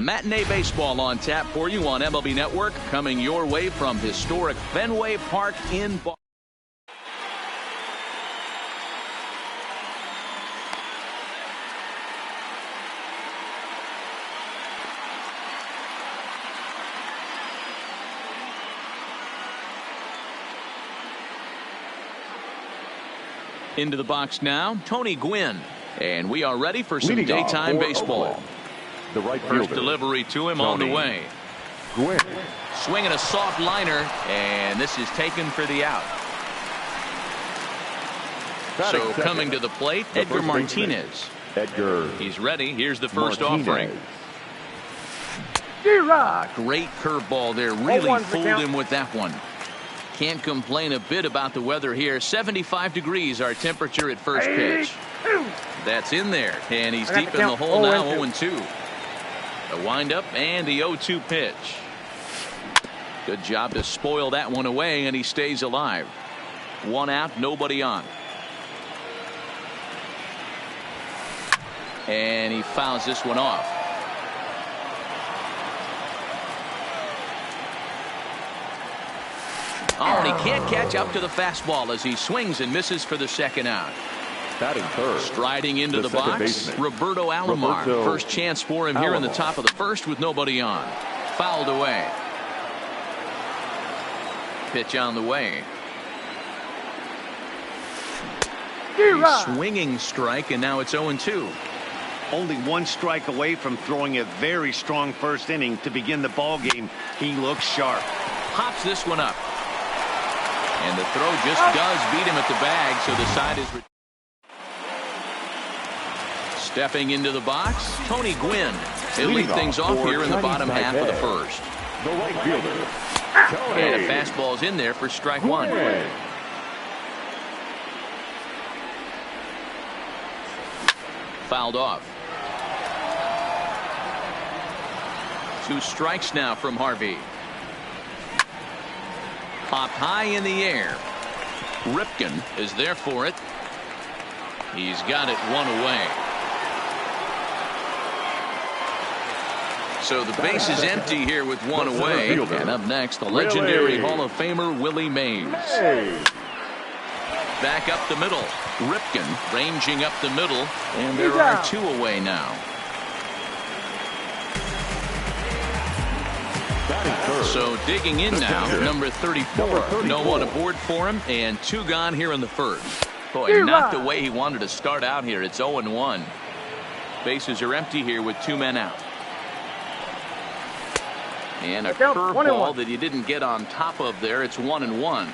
Matinee baseball on tap for you on MLB Network, coming your way from historic Fenway Park in Boston. Into the box now, Tony Gwynn. And we are ready for some daytime baseball. The right First delivery to him on the way. Gwynn. Swinging a soft liner, and this is taken for the out. So coming to the plate, Edgar Martinez. Edgar. He's ready. Here's the first Martinez. offering. Great curveball there. Really fooled him with that one. Can't complain a bit about the weather here. 75 degrees our temperature at first pitch. That's in there, and he's deep in the hole now. 0-2. A windup and the 0-2 pitch. Good job to spoil that one away, and he stays alive. One out, nobody on. And he fouls this one off. Oh, and he can't catch up to the fastball as he swings and misses for the second out. Batting third. Striding into the box, baseman. Roberto Alomar. First chance for him here in the top of the first with nobody on. Fouled away. Pitch on the way. A swinging strike, and now it's 0-2. Only one strike away from throwing a very strong first inning to begin the ball game. He looks sharp. Pops this one up. And the throw just does beat him at the bag, so the side is... Stepping into the box, Tony Gwynn. He'll lead things off here in the bottom half of the first. The right fielder. And a fastball's in there for strike one. Fouled off. 2 strikes now from Harvey. Popped high in the air. Ripken is there for it. He's got it one away. So the base is empty here with one away. And up next, the legendary Hall of Famer Willie Mays. Back up the middle. Ripken ranging up the middle. And there are 2 away now. So digging in now, number 34. No one aboard for him, and 2 gone here in the first. Boy, not the way he wanted to start out here. It's 0-1. Bases are empty here with 2 men out. And a curveball that he didn't get on top of there. It's 1-1.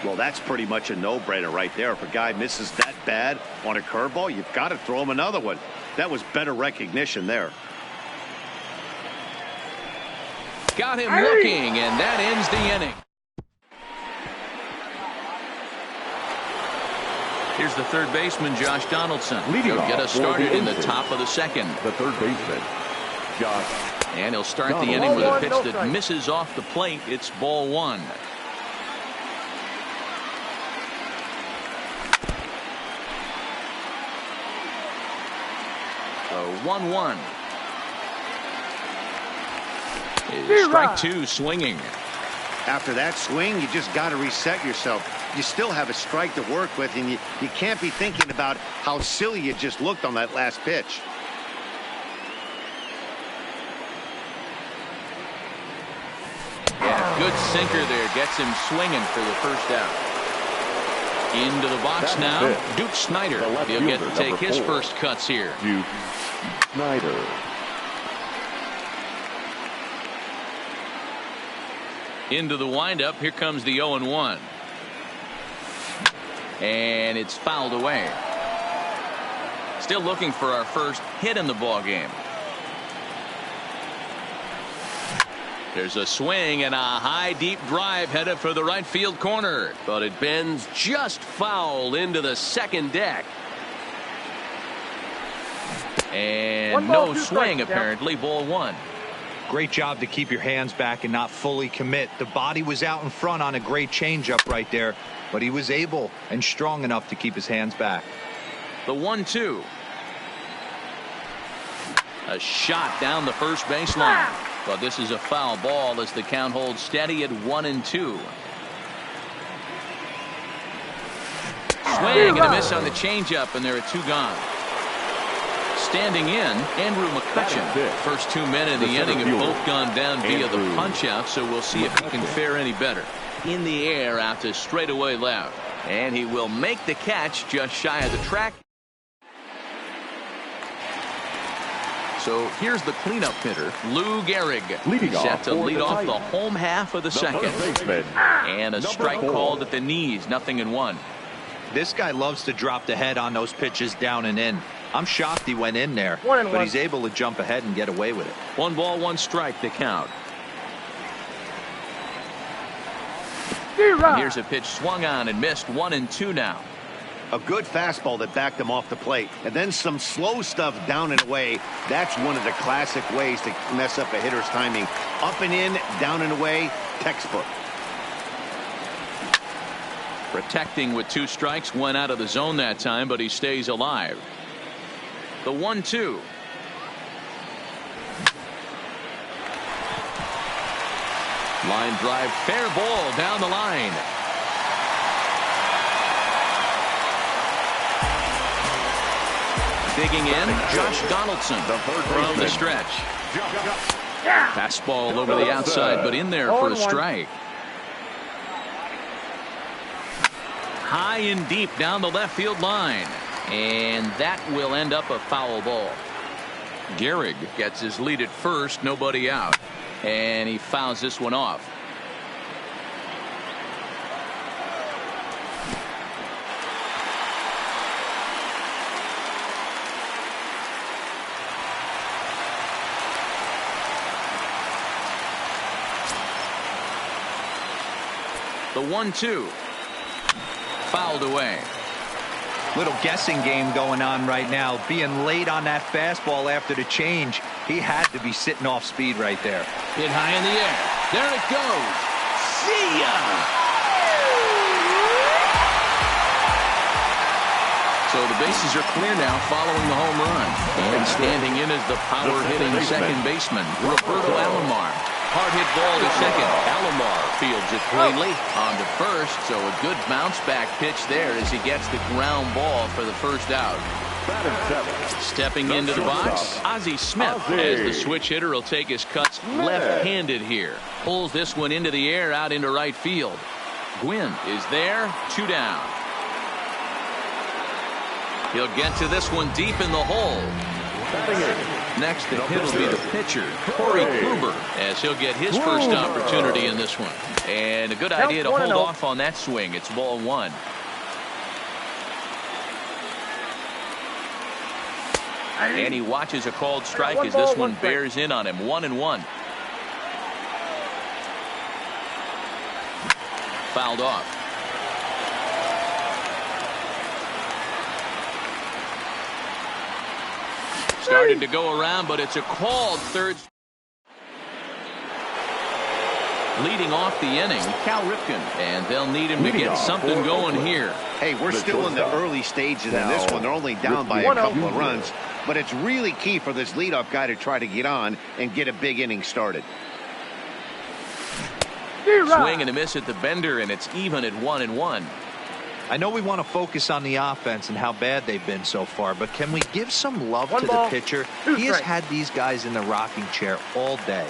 Well, that's pretty much a no-brainer right there. If a guy misses that bad on a curveball, you've got to throw him another one. That was better recognition there. Got him looking, and that ends the inning. Here's the third baseman, Josh Donaldson. He'll get us started in the top of the second. The third baseman, Josh. And he'll start the inning with a pitch that misses off the plate. It's ball 1. So 1-1. Strike 2 swinging. After that swing, you just got to reset yourself. You still have a strike to work with, and you can't be thinking about how silly you just looked on that last pitch. Yeah, good sinker there. Gets him swinging for the first out. Into the box now, Duke Snider. He'll get to take his first cuts here. Duke Snider. Into the windup. Here comes the 0-1. And it's fouled away. Still looking for our first hit in the ball game. There's a swing and a high deep drive headed for the right field corner, but it bends just foul into the second deck. And no swing apparently. Ball 1. Great job to keep your hands back and not fully commit. The body was out in front on a great changeup right there, but he was able and strong enough to keep his hands back. The 1-2. A shot down the first baseline. But this is a foul ball as the count holds steady at 1-2. Swing and a miss on the changeup, and there are 2 gone. Standing in, Andrew McCutcheon. First 2 men in the inning have both gone down via the punch-out, so we'll see if he can fare any better. In the air out to straightaway left. And he will make the catch just shy of the track. So here's the cleanup hitter, Lou Gehrig, set to lead off the home half of the second. And a strike called at the knees, 0-1. This guy loves to drop the head on those pitches down and in. I'm shocked he went in there, but he's able to jump ahead and get away with it. 1 ball, 1 strike to count. And here's a pitch swung on and missed, 1-2 now. A good fastball that backed him off the plate, and then some slow stuff down and away. That's one of the classic ways to mess up a hitter's timing. Up and in, down and away, textbook. Protecting with 2 strikes, went out of the zone that time, but he stays alive. The 1-2. Line drive, fair ball down the line. Digging in, Josh Donaldson from the stretch. Fastball over the outside, but in there for a strike. High and deep down the left field line. And that will end up a foul ball. Gehrig gets his lead at first, nobody out. And he fouls this one off. The 1-2. Fouled away. Little guessing game going on right now. Being late on that fastball after the change. He had to be sitting off speed right there. Hit high in the air. There it goes. See ya! So the bases are clear now following the home run. And standing in is the power-hitting second baseman, Roberto Alomar. Hard hit ball to second. Alomar fields it cleanly on to first, so a good bounce back pitch there as he gets the ground ball for the first out. Stepping into the box, Ozzie Smith, as the switch hitter will take his cuts left-handed here. Pulls this one into the air out into right field. Gwynn is there, 2 down. He'll get to this one deep in the hole. Next to hit will be the pitcher, Corey Kluber, as he'll get his first opportunity in this one. And a good idea to hold off on that swing. It's ball 1. And he watches a called strike as this one bears in on him. 1-1. Fouled off. Started to go around, but it's a called third. Leading off the inning, Cal Ripken, and they'll need him to get something going here. Hey, we're still in the early stages in this one. They're only down by a couple of runs, but it's really key for this leadoff guy to try to get on and get a big inning started. Swing and a miss at the bender, and it's even at 1-1. I know we want to focus on the offense and how bad they've been so far, but can we give some love to the pitcher? He has had these guys in the rocking chair all day.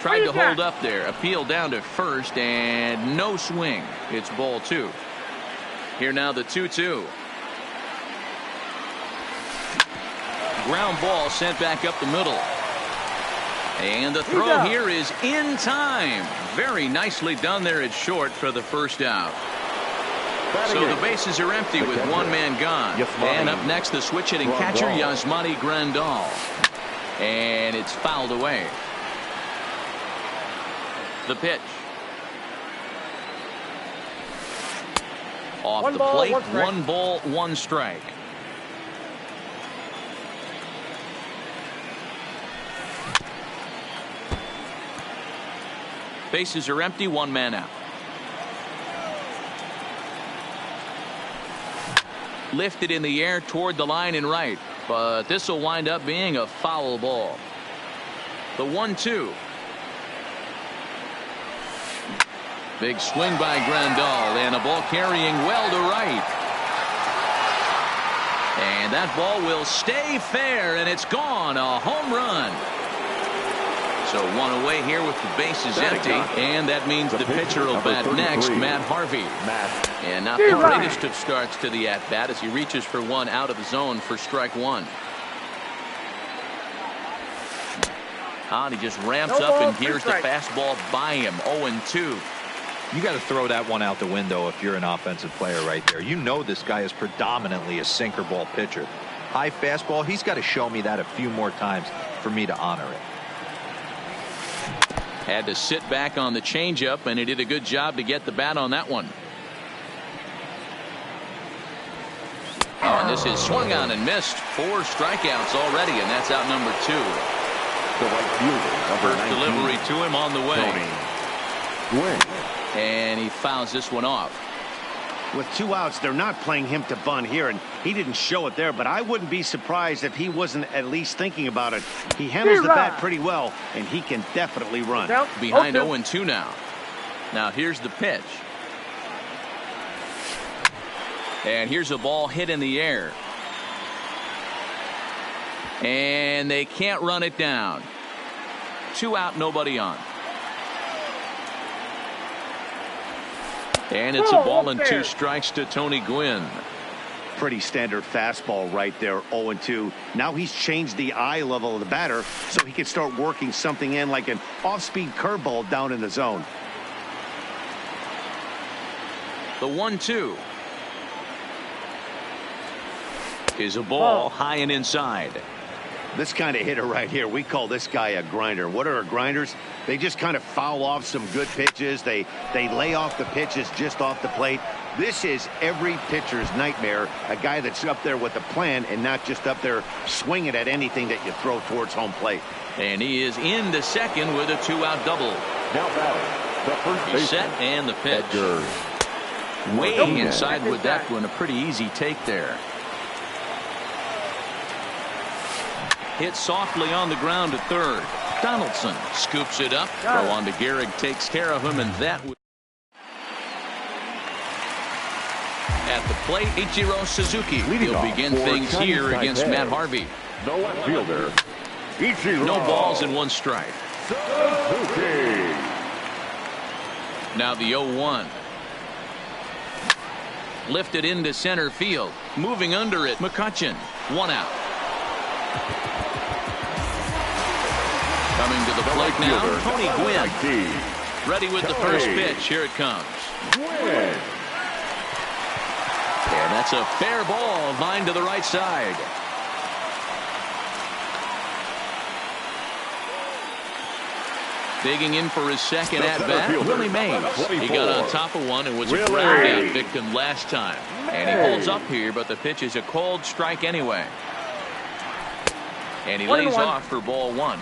Tried to hold up there. Appeal down to first, and no swing. It's ball 2. Here now the 2-2. Ground ball sent back up the middle. And the throw here is in time. Very nicely done there at short for the first out. So the bases are empty with 1 man gone. And up next, the switch hitting catcher, Yasmani Grandal. And it's fouled away. The pitch. Off the plate, 1 ball, 1 strike. Bases are empty, 1 man out. lifted in the air toward the line and right, but this will wind up being a foul ball. The 1-2. Big swing by Grandal, and a ball carrying well to right. And that ball will stay fair, and it's gone. A home run. So one away here with the bases empty, and that means the pitcher will bat next, Matt Harvey. And not the greatest of starts to the at-bat as he reaches for one out of the zone for strike one. And he just ramps up, and here's the fastball by him. 0-2. You got to throw that one out the window if you're an offensive player right there. You know this guy is predominantly a sinker ball pitcher. High fastball, he's got to show me that a few more times for me to honor it. Had to sit back on the changeup, and he did a good job to get the bat on that one. Oh, and this is swung on and missed. 4 strikeouts already, and that's out number 2. The right fielder, First delivery to him on the way. Gwynn. And he fouls this one off. With 2 outs, they're not playing him to bunt here, and he didn't show it there, but I wouldn't be surprised if he wasn't at least thinking about it. He handles the bat pretty well, and he can definitely run. Behind 0-2 now. Now here's the pitch. And here's a ball hit in the air. And they can't run it down. 2 out, nobody on. And it's a ball and 2 strikes to Tony Gwynn. Pretty standard fastball right there, 0-2. Now he's changed the eye level of the batter so he can start working something in like an off-speed curveball down in the zone. The 1-2 is a ball high and inside. This kind of hitter right here, we call this guy a grinder. What are grinders? They just kind of foul off some good pitches. They lay off the pitches just off the plate. This is every pitcher's nightmare, a guy that's up there with a plan and not just up there swinging at anything that you throw towards home plate. And he is into second with a 2-out double. Now batting, the first He's set and the pitch. Way inside with that one. A pretty easy take there. Hit softly on the ground to third. Donaldson scoops it up. Throw on to Gehrig, takes care of him, and that at the plate, Ichiro Suzuki. He'll begin things here against Matt Harvey. The left fielder, Ichiro. No balls and 1 strike. Suzuki. Now the 0-1. Lifted into center field. Moving under it, McCutchen. 1 out. Coming to the plate now, Tony Gwynn. Ready with the first pitch. Here it comes. Gwynn. And that's a fair ball, line to the right side. Digging in for his second at-bat, Willie Mays. He got on top of one and was a ground-out victim last time. And he holds up here, but the pitch is a cold strike anyway. And he lays off for ball 1.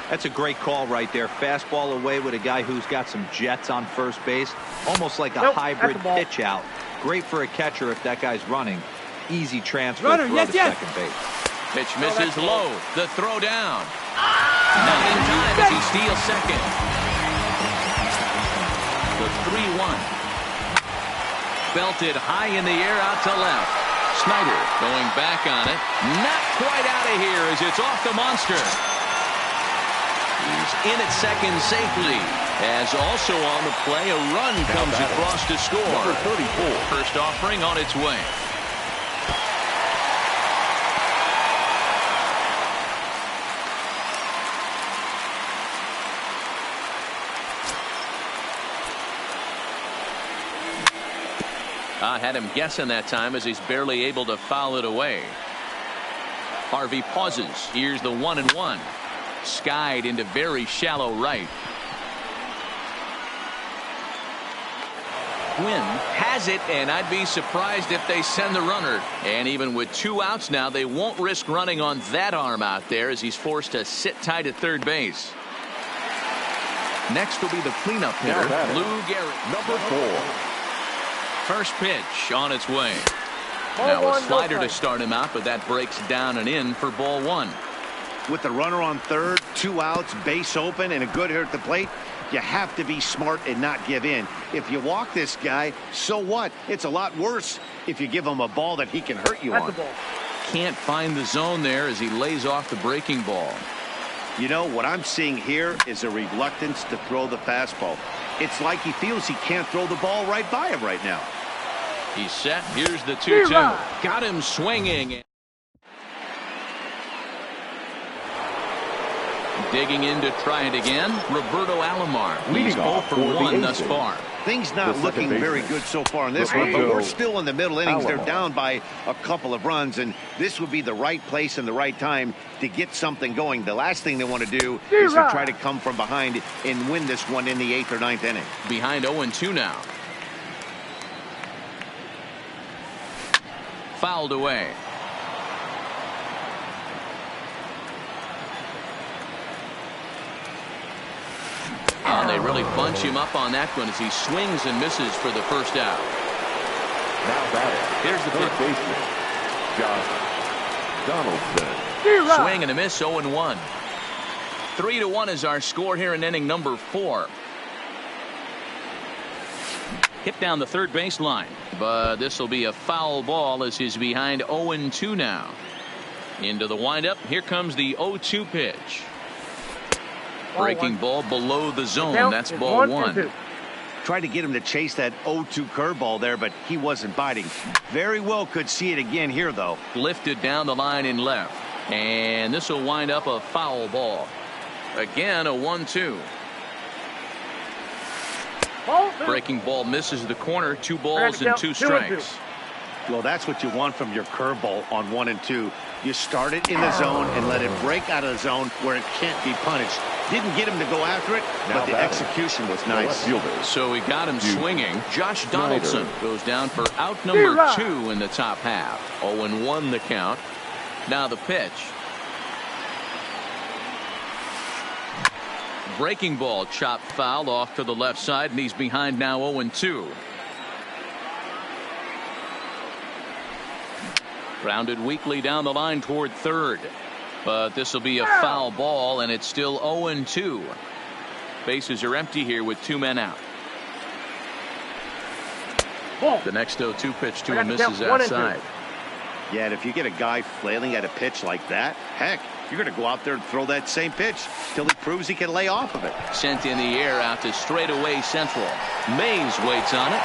That's a great call right there. Fastball away with a guy who's got some jets on first base. Almost like a hybrid pitch out. Great for a catcher if that guy's running. Easy transfer to second base. Pitch misses low. The throw down. Not in time as he steals second. The 3-1. Belted high in the air out to left. Snyder going back on it. Not quite out of here as it's off the monster. He's in at second safely. As also on the play, a run comes across to score. Number 34. First offering on its way. I had him guessing that time as he's barely able to foul it away. Harvey pauses. Here's the 1-1. Skied into very shallow right. Gwynn has it, and I'd be surprised if they send the runner. And even with 2 outs now, they won't risk running on that arm out there as he's forced to sit tight at third base. Next will be the cleanup hitter, Lou Gehrig. Number 4. First pitch on its way. Now a slider to start him out, but that breaks down and in for ball one. With the runner on third, 2 outs, base open, and a good hitter at the plate, you have to be smart and not give in. If you walk this guy, so what? It's a lot worse if you give him a ball that he can hurt you on. Can't find the zone there as he lays off the breaking ball. You know, what I'm seeing here is a reluctance to throw the fastball. It's like he feels he can't throw the ball right by him right now. He's set. Here's the 2-2. Got him swinging. Digging in to try it again, Roberto Alomar. He's 0 for 1 thus far. Things not looking very good so far in this one, but we're still in the middle innings. They're down by a couple of runs, and this would be the right place and the right time to get something going. The last thing they want to do is to try to come from behind and win this one in the 8th or 9th inning. Behind 0-2 now. Fouled away. And they really bunch him up on that one as he swings and misses for the first out. Now batting. Here's the third pitch. baseman, Josh Donaldson. Swing and a miss, 0-1. 3-1 is our score here in inning number 4. Hit down the third baseline, but this will be a foul ball as he's behind 0-2 now. Into the windup. Here comes the 0-2 pitch. Breaking ball below the zone. That's ball 1. Tried to get him to chase that 0-2 curveball there, but he wasn't biting. Very well could see it again here, though. Lifted down the line in left. And this will wind up a foul ball. Again, a 1-2. Breaking ball misses the corner. 2 balls and 2 strikes. Well, that's what you want from your curveball on 1 and 2. You start it in the zone and let it break out of the zone where it can't be punished. Didn't get him to go after it, but the execution was nice. So he got him swinging. Josh Donaldson goes down for out number 2 in the top half. 0-1 the count. Now the pitch. Breaking ball chopped foul off to the left side, and he's behind now 0-2. Grounded weakly down the line toward third. But this will be a foul ball, and it's still 0-2. Bases are empty here with 2 men out. The next 0-2 pitch to him misses outside. Yeah, and if you get a guy flailing at a pitch like that, heck, you're going to go out there and throw that same pitch till he proves he can lay off of it. Sent in the air out to straightaway central. Mays waits on it,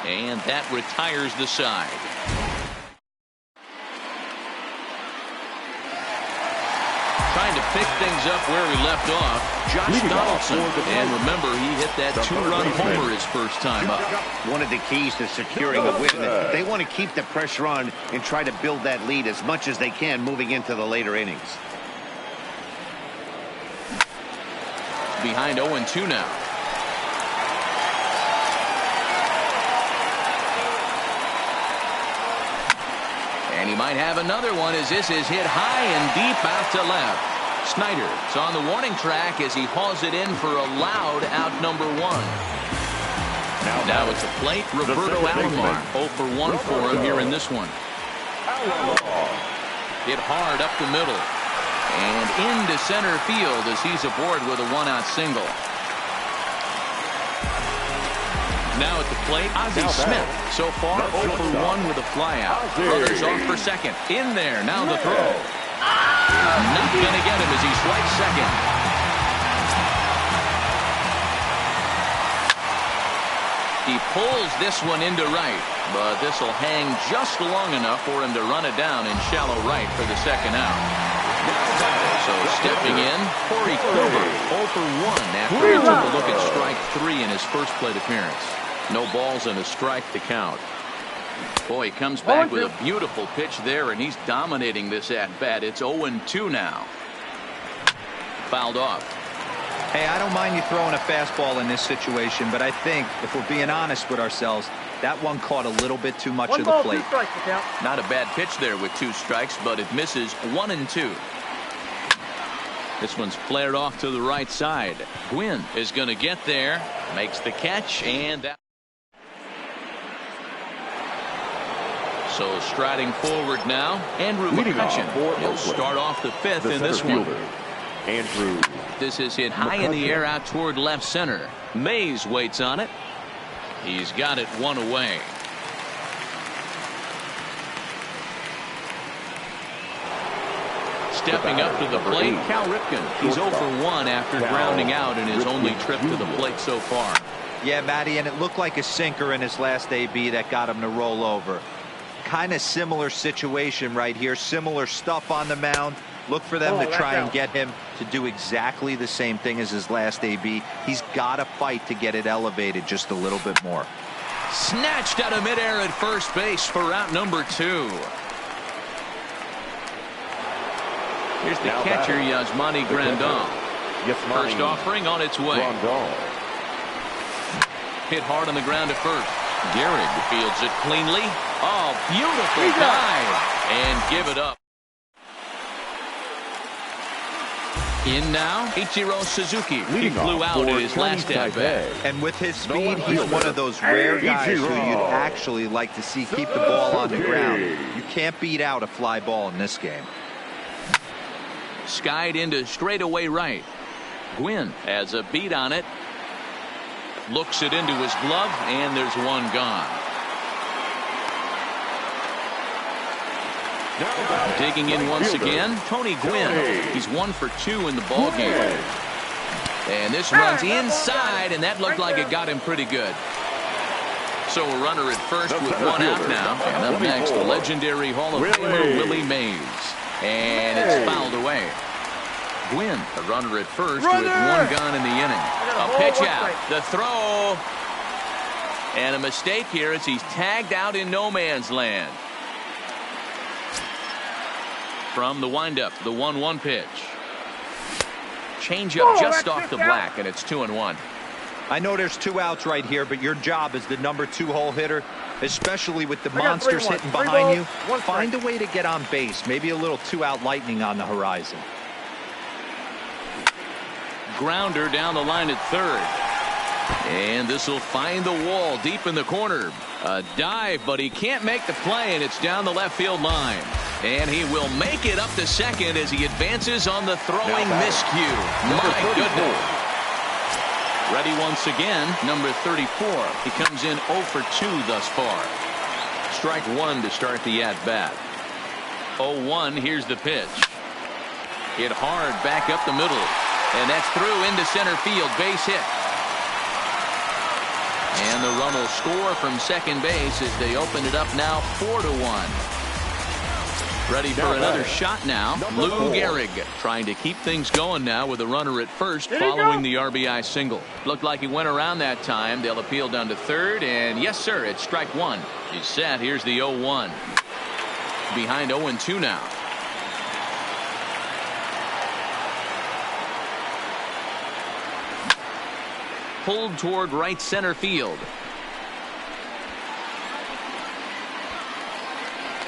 and that retires the side. Trying to pick things up where we left off, Josh Donaldson. And remember, he hit that 2-run homer his first time up. One of the keys to securing a win. They want to keep the pressure on and try to build that lead as much as they can moving into the later innings. Behind 0-2 now. And he might have another one as this is hit high and deep out to left. Snyder's on the warning track as he hauls it in for a loud out number 1. Now it's a plate. Roberto Alomar. 0 for 1 for him here in this one. Hit hard up the middle. And into center field as he's aboard with a 1-out single. Now at the plate, Ozzie Smith. So far, 0 for 1 with a flyout. Brothers off for second. In there, now the throw. Not going to get him as he swipes second. He pulls this one into right, but this will hang just long enough for him to run it down in shallow right for the second out. So stepping in, Corey Kluber, 0 for 1 after he took a look at strike 3 in his first plate appearance. No balls and a strike to count. Boy, he comes back with a beautiful pitch there, and he's dominating this at-bat. It's 0-2 now. Fouled off. Hey, I don't mind you throwing a fastball in this situation, but I think if we're being honest with ourselves, that one caught a little bit too much of the plate. Not a bad pitch there with 2 strikes, but it misses 1-2. This one's flared off to the right side. Gwynn is going to get there, makes the catch, and that. So striding forward now, Andrew McCutcheon. He'll start off the fifth in this one. Andrew. This is hit high in the air out toward left center. Mays waits on it. He's got it one away. Stepping up to the plate, Cal Ripken. He's 0 for 1 after grounding out in his only trip to the plate so far. Yeah, Matty, and it looked like a sinker in his last AB that got him to roll over. Kind of similar situation right here. Similar stuff on the mound. Look for them to try and get him to do exactly the same thing as his last AB. He's got to fight to get it elevated just a little bit more. Snatched out of midair at first base for out number 2. Here's the catcher, Yasmani Grandal. First offering on its way. Hit hard on the ground at first. Gehrig fields it cleanly. Oh, beautiful dive. And give it up. In now, Ichiro Suzuki. He flew out in his last at-bat. And with his speed, he's one of those rare guys who you'd actually like to see keep the ball on the ground. You can't beat out a fly ball in this game. Skied into straightaway right. Gwynn has a beat on it. Looks it into his glove, and there's one gone. Digging in once again, Tony Gwynn. He's 1 for 2 in the ball game. And this runs inside, and that looked like it got him pretty good. So a runner at first with 1 out now. And up next, the legendary Hall of Famer Willie Mays. And it's fouled away. Gwynn, a runner at first with 1 gone in the inning. A pitch out. The throw. And a mistake here as he's tagged out in no man's land. From the windup, the 1-1 pitch. Changeup just off the black, and it's 2-1. I know there's 2 outs right here, but your job as the number 2 hole hitter, especially with the monsters hitting behind you, find a way to get on base. Maybe a little 2-out lightning on the horizon. Grounder down the line at third. And this will find the wall deep in the corner. A dive, but he can't make the play, and it's down the left field line. And he will make it up to second as he advances on the throwing miscue. My goodness. Ready once again, number 34. He comes in 0 for 2 thus far. Strike 1 to start the at-bat. 0-1, here's the pitch. Hit hard back up the middle. And that's through into center field, base hit. And the run will score from second base as they open it up now 4-1. Ready for another shot now. Lou Gehrig trying to keep things going now with a runner at first following the RBI single. Looked like he went around that time. They'll appeal down to third, and yes sir, it's strike 1. He's set. Here's the 0-1. Behind 0-2 now. Pulled toward right center field.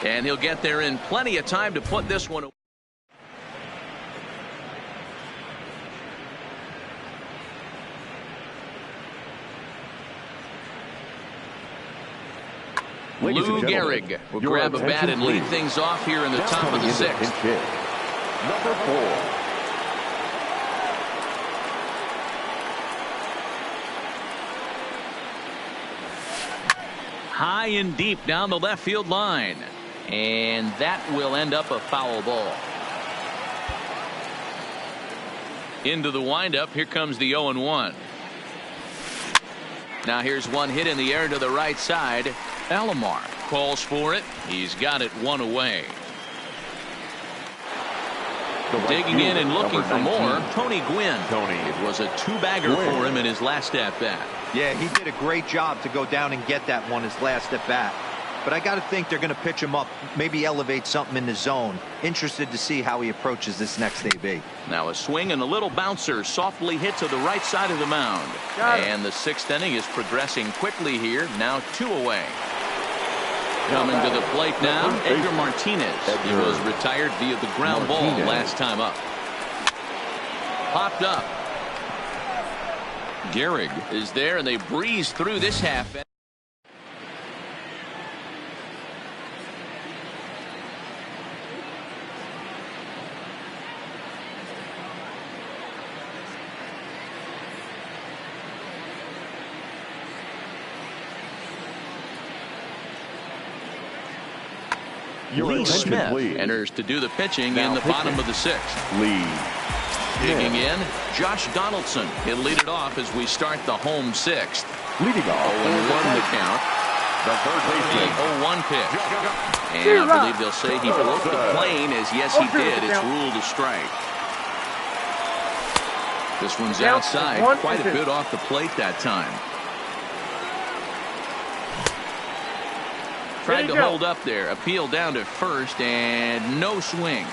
And he'll get there in plenty of time to put this one away. Lou Gehrig will grab a bat and lead things off here in the top of the 6th. Number 4. High and deep down the left field line. And that will end up a foul ball. Into the windup. Here comes the 0-1. Now here's one hit in the air to the right side. Alomar calls for it. He's got it 1 away. Digging in and looking for more, Tony Gwynn. It was a 2-bagger for him in his last at-bat. Yeah, he did a great job to go down and get that one his last at-bat. But I got to think they're going to pitch him up, maybe elevate something in the zone. Interested to see how he approaches this next AB. Now a swing and a little bouncer softly hit to the right side of the mound. And the 6th inning is progressing quickly here. Now 2 away. Coming to the plate now, Edgar Martinez. He was retired via the ground ball last time up. Popped up. Gehrig is there, and they breeze through this half. Lee Smith enters to do the pitching in the bottom of the 6th. Lee. Digging in, Josh Donaldson. He'll lead it off as we start the home 6th. Leading off. 0-1 the count. The third baseman. 0-1 pitch. And I believe they'll say he broke the plane, as yes he did. It's ruled a strike. This one's outside, quite a bit off the plate that time. Tried to hold up there, appeal down to first, and no swing.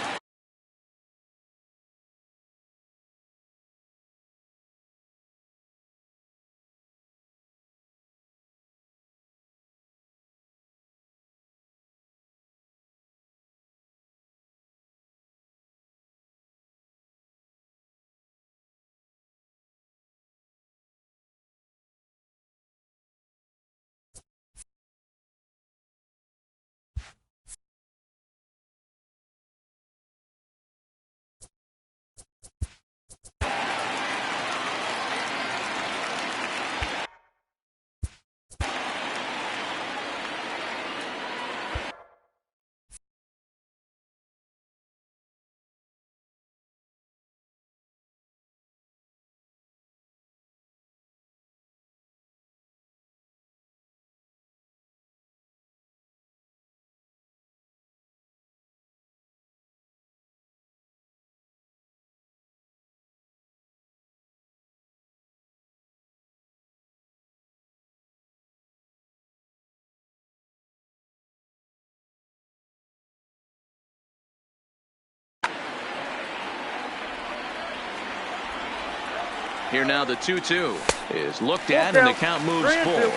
Here now the 2-2 is looked at and the count moves full.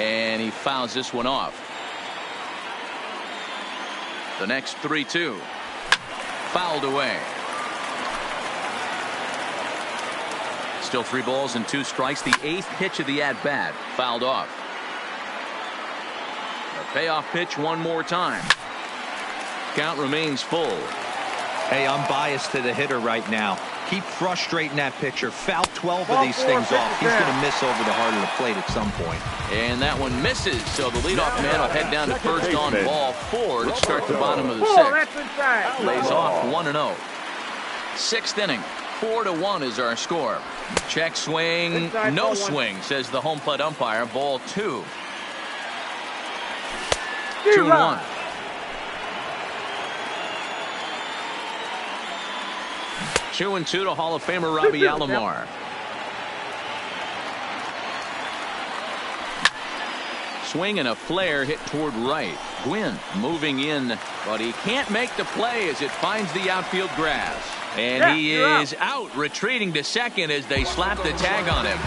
And he fouls this one off. The next 3-2 fouled away. Still 3 balls and 2 strikes. The 8th pitch of the at-bat fouled off. A payoff pitch one more time. Count remains full. Hey, I'm biased to the hitter right now. Keep frustrating that pitcher. Foul 12 of these things off. He's going to miss over the heart of the plate at some point. And that one misses, so the leadoff man will head down to first on ball 4 to start the bottom of the 6th. Lays off 1-0. 6th inning. 4-1 is our score. Check swing, no swing, says the home plate umpire. Ball 2. 2-1. Two and 2 to Hall of Famer Robbie Alomar. Swing and a flare hit toward right. Gwynn moving in, but he can't make the play as it finds the outfield grass. And he is out, retreating to second as they slap the tag on him.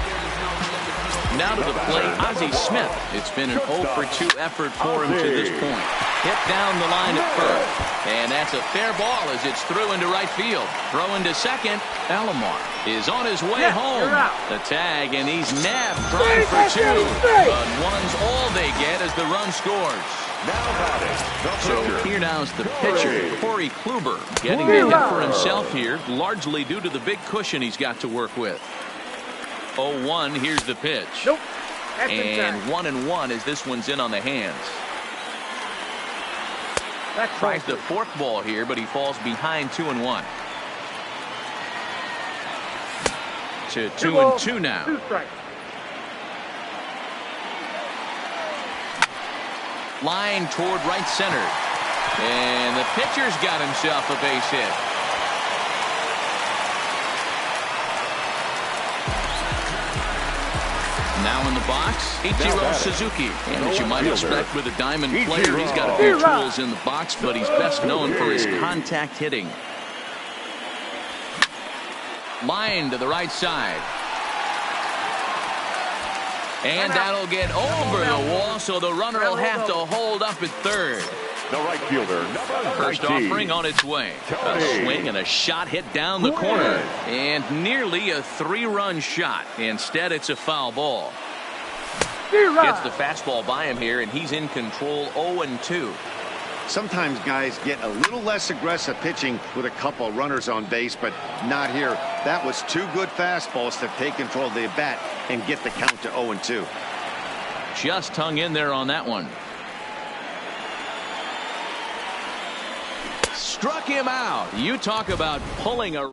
Now to the plate, Ozzie Smith. It's been an 0-for-2 effort for him to this point. Hit down the line at first. And that's a fair ball as it's through into right field. Throw into second. Alomar is on his way home. The tag, and he's nabbed, trying for 2. But one's all they get as the run scores. So here now is the pitcher, Corey Kluber, getting the hit for himself here, largely due to the big cushion he's got to work with. 0-1, here's the pitch. And 1-1 as this one's in on the hands. Tries the 4th ball here, but he falls behind 2-1. To 2-2 now. Line toward right center. And the pitcher's got himself a base hit. Now in the box, Ichiro Suzuki. And as you might expect with a diamond player, he's got a few tools in the box, but he's best known for his contact hitting. Line to the right side. And that'll get over the wall, so the runner will have to hold up at third. The right fielder, first offering on its way. A swing and a shot hit down the corner. And nearly a 3-run shot. Instead, it's a foul ball. Gets the fastball by him here, and he's in control 0-2. Sometimes guys get a little less aggressive pitching with a couple runners on base, but not here. That was 2 good fastballs to take control of the bat and get the count to 0-2. just hung in there on that one. Struck him out. You talk about pulling a...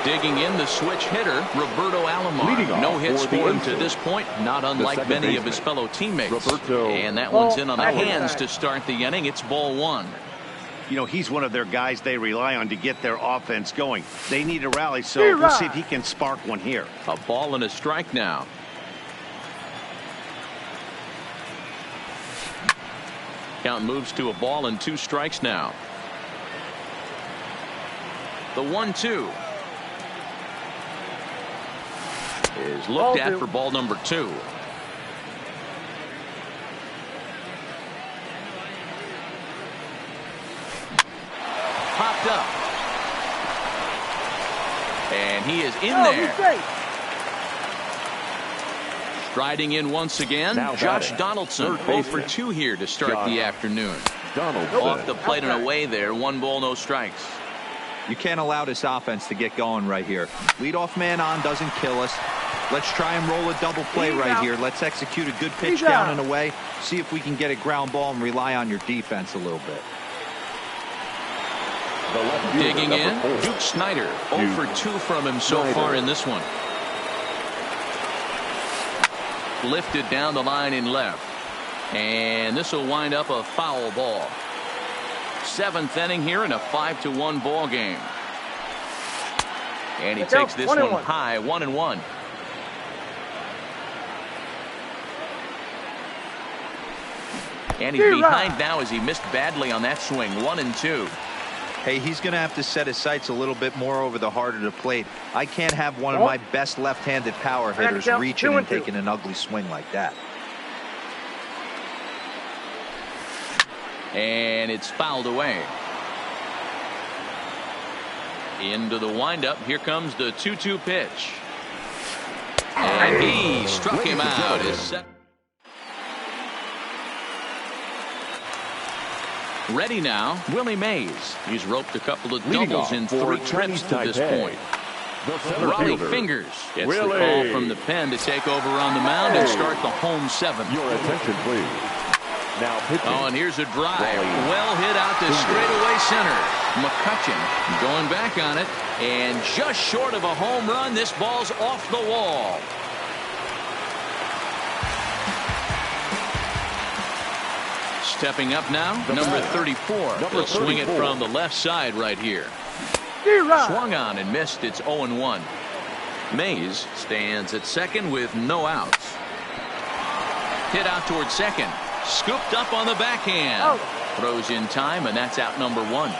Digging in the switch hitter, Roberto Alomar. No hits for him to this point, not unlike many of his fellow teammates. And that one's in on the hands to start the inning. It's ball one. You know, he's one of their guys they rely on to get their offense going. They need a rally, so we'll see if he can spark one here. A ball and a strike now. Count moves to a ball and 2 strikes now. The 1-2 is looked at for ball number 2. Popped up. And he is in there. Striding in once again, Josh Donaldson. 0 for 2 here to start the afternoon. Off the plate and away there. 1 ball, no strikes. You can't allow this offense to get going right here. Leadoff man on doesn't kill us. Let's try and roll a double play right here. Let's execute a good pitch down and away. See if we can get a ground ball and rely on your defense a little bit. Digging in, Duke Snider. 0 for 2 from him so far in this one. Lifted down the line in left. And this will wind up a foul ball. 7th inning here in a 5-1 ball game. And he takes this one high, 1-1. And he's behind now as he missed badly on that swing. 1-2. Hey, he's going to have to set his sights a little bit more over the heart of the plate. I can't have one of my best left-handed power hitters reaching and taking an ugly swing like that. And it's fouled away. Into the windup. Here comes the 2-2 pitch. And he struck him out. Ready now, Willie Mays. He's roped a couple of doubles in 3 trips to this point. Raleigh Fingers gets the call from the pen to take over on the mound and start the home 7th. Your attention, please. Now pitching. Oh, and here's a drive. Well hit out to straightaway center. McCutchen going back on it, and just short of a home run. This ball's off the wall. Stepping up now, number 34. He'll swing it from the left side right here. Swung on and missed. It's 0-1. Mays stands at second with no outs. Hit out towards second. Scooped up on the backhand. Throws in time, and that's out number 1.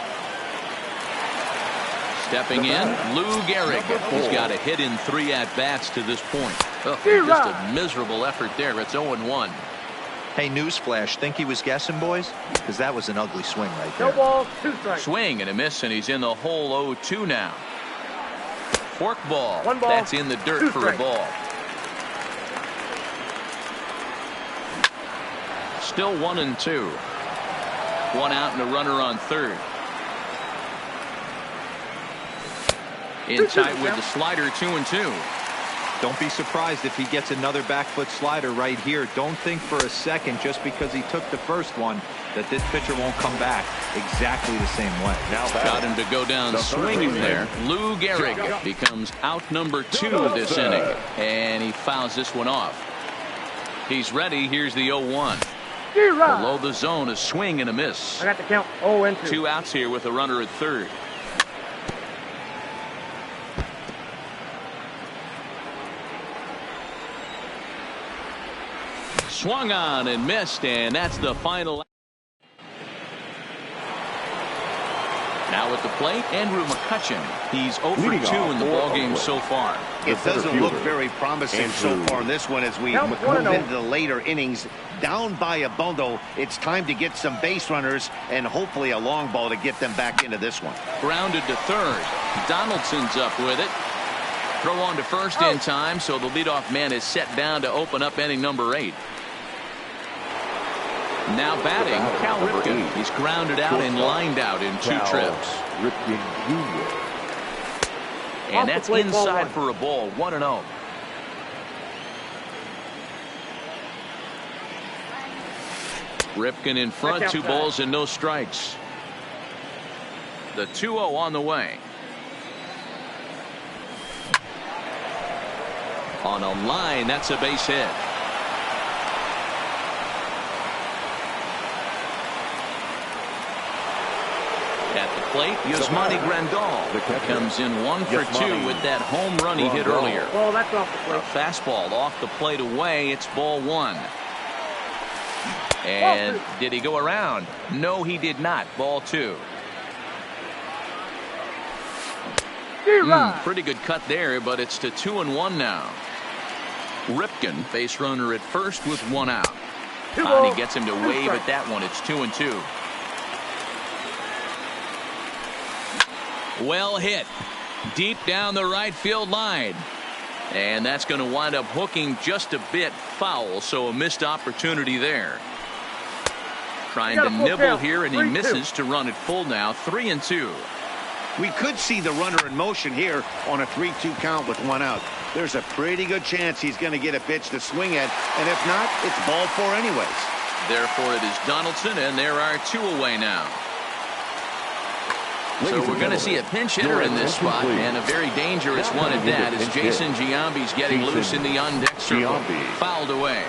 Stepping in, Lou Gehrig. He's got a hit in 3 at-bats to this point. Oh, just a miserable effort there. It's 0-1. Hey, newsflash, think he was guessing, boys? Because that was an ugly swing right there. No ball, 2 strikes. Swing and a miss, and he's in the hole 0-2 now. Fork ball. 1 ball. That's in the dirt for a ball. Still 1-2. 1 out and a runner on third. In tight with the slider, 2-2. Don't be surprised if he gets another back foot slider right here. Don't think for a second, just because he took the first one, that this pitcher won't come back exactly the same way. Now got him to go down swinging there. Lou Gehrig becomes out number 2 this inning, and he fouls this one off. He's ready. Here's the 0-1. Below the zone, a swing and a miss. I got the count. 0-2. 2 outs here with a runner at third. Swung on and missed, and that's the final. Now at the plate, Andrew McCutchen. He's 0 for 2 in the ballgame so far. It doesn't look very promising so far in this one as we move into the later innings. Down by a bundle, it's time to get some base runners and hopefully a long ball to get them back into this one. Grounded to third. Donaldson's up with it. Throw on to first in time, so the leadoff man is set down to open up inning number 8. Now batting, Cal Ripken. He's grounded out and lined out in 2 trips. Ripken Jr. And that's inside for a ball, 1-0. Ripken in front, 2 balls and no strikes. The 2-0 on the way. On a line, that's a base hit. At the plate, Yasmani Grandal comes in 1 for 2 with that home run he hit earlier. Well, that's off the plate. A fastball off the plate away. It's ball 1. And did he go around? No, he did not. Ball 2. Pretty good cut there, but it's to 2-1 now. Ripken, base runner at first with 1 out. He gets him to wave at that one. It's 2-2. Well hit. Deep down the right field line. And that's going to wind up hooking just a bit foul, so a missed opportunity there. Trying to nibble here, and he misses to run it full now. 3-2. We could see the runner in motion here on a 3-2 count with 1 out. There's a pretty good chance he's going to get a pitch to swing at, and if not, it's ball 4 anyways. Therefore, it is Donaldson, and there are 2 away now. So we're going to see a pinch hitter in this spot, and a very dangerous one at that, as Jason Giambi's getting loose in the on-deck circle. Fouled away.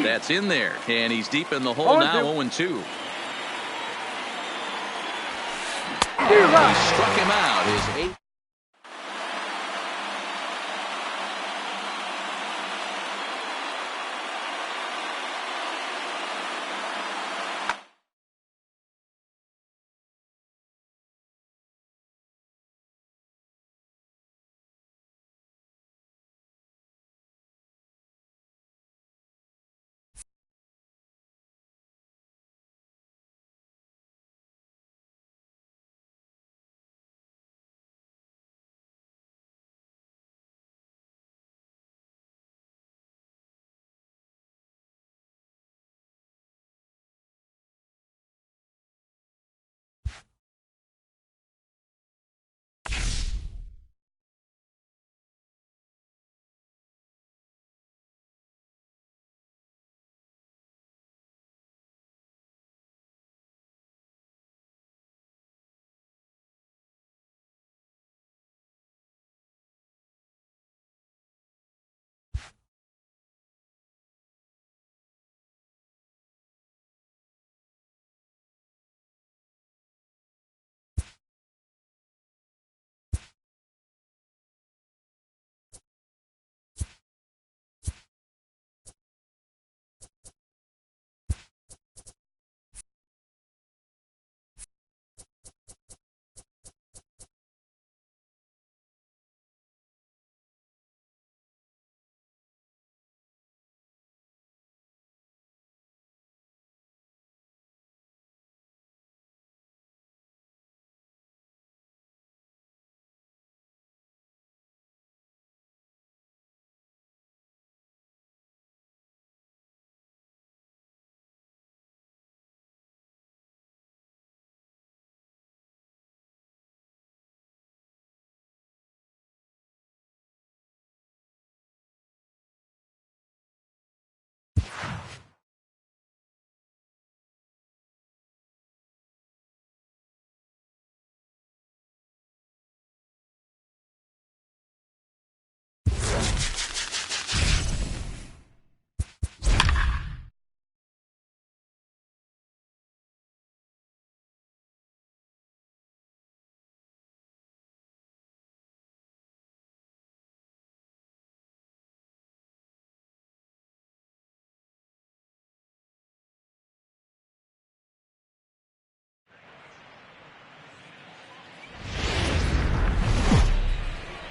That's in there, and he's deep in the hole now. 0-2. He struck him out. His 8th.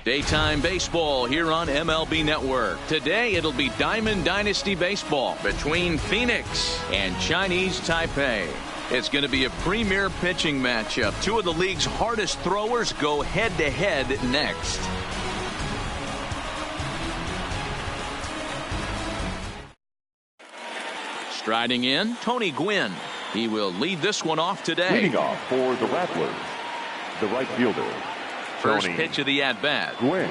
Daytime baseball here on MLB Network. Today it'll be Diamond Dynasty baseball between Phoenix and Chinese Taipei. It's going to be a premier pitching matchup. 2 of the league's hardest throwers go head-to-head next. Striding in, Tony Gwynn. He will lead this one off today. Leading off for the Rattlers, the right fielder. First pitch of the at-bat. Gwynn.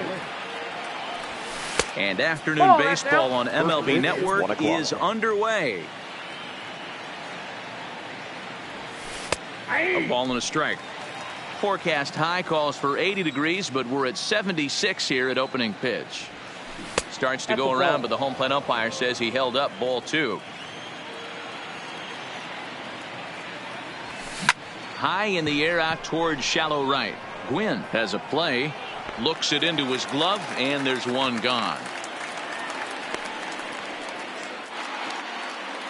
And afternoon baseball on MLB Network is underway. A ball and a strike. Forecast high calls for 80 degrees, but we're at 76 here at opening pitch. Starts to go around, but the home plate umpire says he held up ball 2. High in the air out towards shallow right. Gwynn has a play. Looks it into his glove, and there's one gone.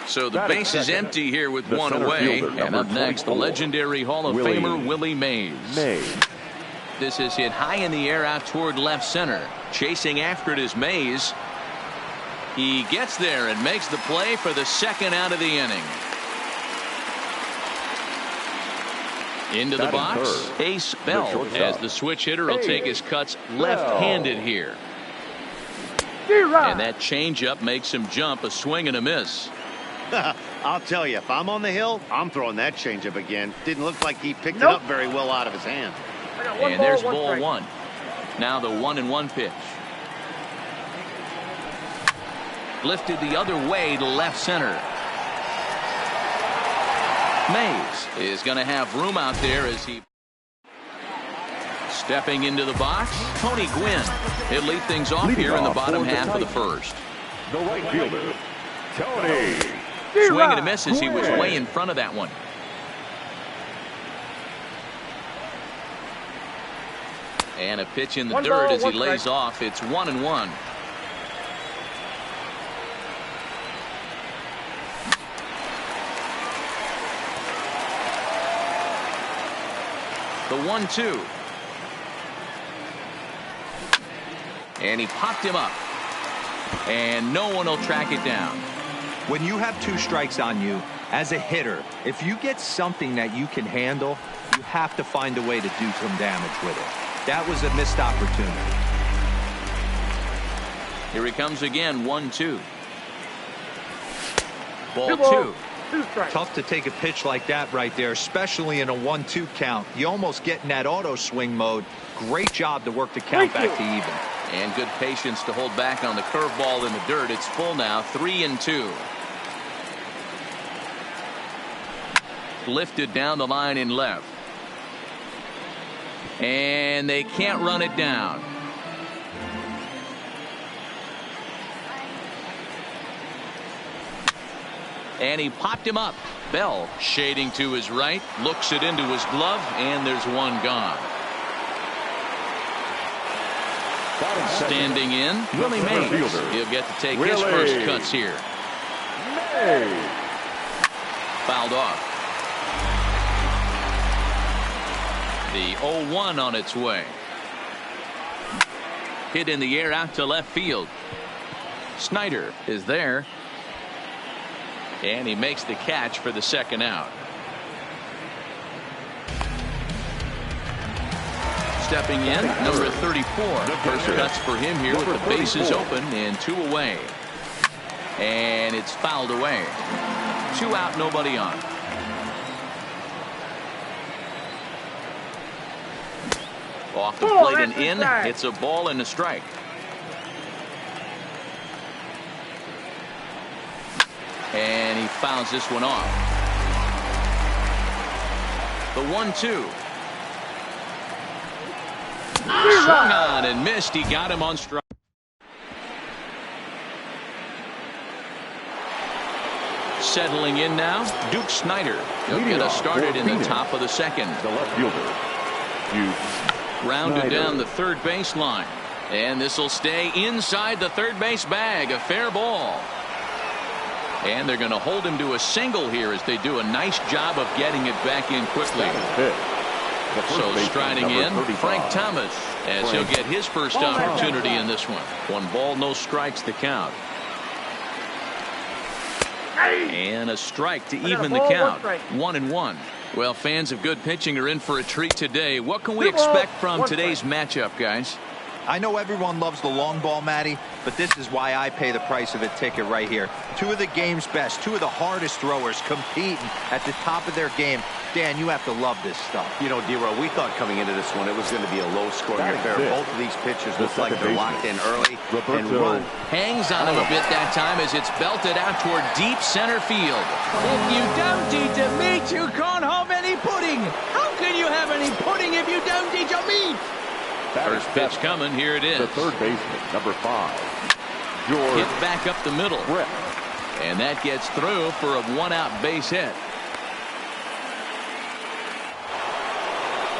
So the base is empty here with one away. And up next, the legendary Hall of Famer Willie Mays. This is hit high in the air out toward left center. Chasing after it is Mays. He gets there and makes the play for the second out of the inning. Into the box, Ace Bell, as the switch hitter will take his cuts left-handed here. And that changeup makes him jump, a swing and a miss. I'll tell you, if I'm on the hill, I'm throwing that changeup again. Didn't look like he picked it up very well out of his hand. And there's ball 1. Now the 1-1 pitch. Lifted the other way to left center. Mays is going to have room out there as he stepping into the box. Tony Gwynn. He'll lead things off here in the bottom half of the first. The right fielder, Tony. Swing and a miss as he was way in front of that one. And a pitch in the dirt as he lays off. It's 1-1. The 1-2. And he popped him up. And no one will track it down. When you have 2 strikes on you, as a hitter, if you get something that you can handle, you have to find a way to do some damage with it. That was a missed opportunity. Here he comes again, 1-2. Ball 2. Tough to take a pitch like that right there, especially in a 1-2 count. You almost get in that auto swing mode. Great job to work the count back to even. And good patience to hold back on the curveball in the dirt. It's full now, 3-2. Lifted down the line in left. And they can't run it down. And he popped him up. Bell shading to his right, looks it into his glove, and there's one gone. Standing in, Willie Mays. He'll get to take his first cuts here. Fouled off. The 0-1 on its way. Hit in the air out to left field. Snyder is there. And he makes the catch for the second out. Stepping in, number 34. First cuts for him here with the bases open and 2 away. And it's fouled away. 2 out, nobody on. Off the plate and in. It's a ball and a strike. And he fouls this one off. The 1-2. Swung on and missed. He got him on strike. Settling in now, Duke Snyder. He'll get us started in the top of the second. The left fielder, Duke Rounded Snyder. down the third baseline. And this will stay inside the third base bag. A fair ball. And they're going to hold him to a single here as they do a nice job of getting it back in quickly. So striding in, Frank Thomas, as he'll get his first opportunity in this one. 1 ball, no strikes to count. And a strike to even the count. 1-1. Well, fans of good pitching are in for a treat today. What can we expect from today's matchup, guys? I know everyone loves the long ball, Matty, but this is why I pay the price of a ticket right here. Two of the game's best, two of the hardest throwers competing at the top of their game. Dan, you have to love this stuff. You know, D-Row, we thought coming into this one it was going to be a low-scoring affair. Both of these pitchers look like they're locked in early and run. Hangs on him a bit that time as it's belted out toward deep center field. If you don't eat the meat, you can't have any pudding. How can you have any pudding if you don't eat your meat? First pitch coming. Here it is. The third baseman, number 5, George. Hit back up the middle. Brett. And that gets through for a one-out base hit.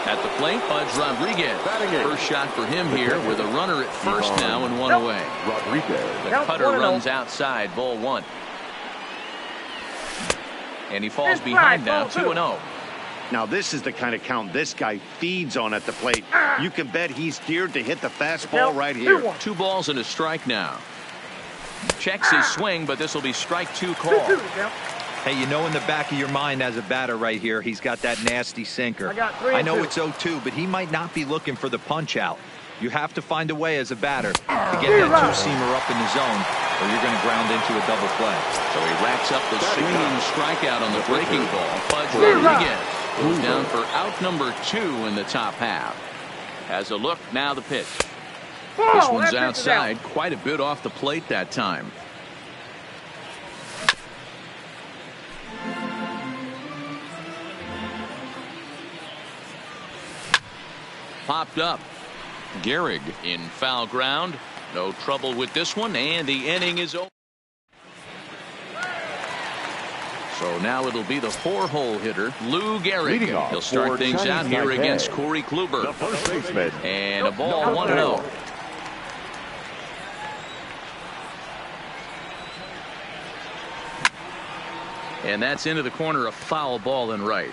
At the plate, Pudge Rodriguez. First shot for him here with a runner at first now and one away. Rodriguez. The cutter runs outside, ball 1. And he falls behind now, 2-0. Now, this is the kind of count this guy feeds on at the plate. You can bet he's geared to hit the fastball right here. 2 balls and a strike now. Checks his swing, but this will be strike 2 call. Hey, you know in the back of your mind as a batter right here, he's got that nasty sinker. I know it's 0-2, but he might not be looking for the punch out. You have to find a way as a batter to get that two-seamer up in the zone, or you're going to ground into a double play. So he racks up the swinging strikeout on the breaking ball. Pudge Rodriguez goes down for out number 2 in the top half. Has a look, now the pitch. This one's outside, quite a bit off the plate that time. Popped up. Gehrig in foul ground. No trouble with this one, and the inning is over. So now it'll be the 4-hole hitter, Lou Gehrig. He'll start things out here against Corey Kluber. The first baseman. And a ball 1-0. And that's into the corner, a foul ball and right.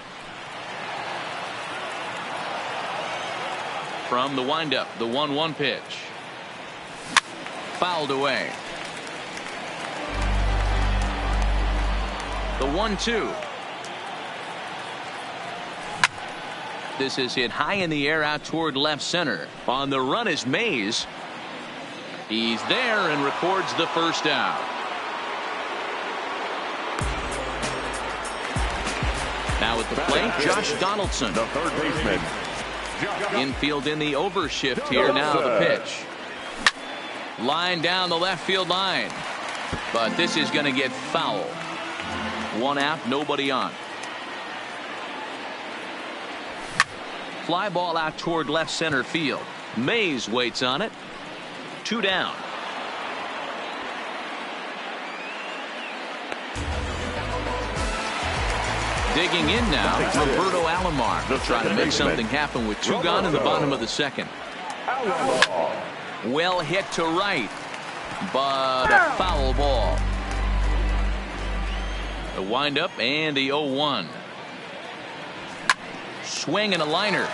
From the windup, the 1-1 pitch. Fouled away. The 1-2. This is hit high in the air out toward left center. On the run is Mays. He's there and records the first out. Now at the plate, Josh Donaldson. The third baseman. Infield in the overshift here. Now the pitch. Line down the left field line. But this is going to get foul. 1 out, nobody on. Fly ball out toward left center field. Mays waits on it. 2 down. Digging in now, Roberto Alomar. Trying to make something happen with 2 gone in the bottom of the second. Well hit to right, but a foul ball. The windup and the 0-1. Swing and a liner,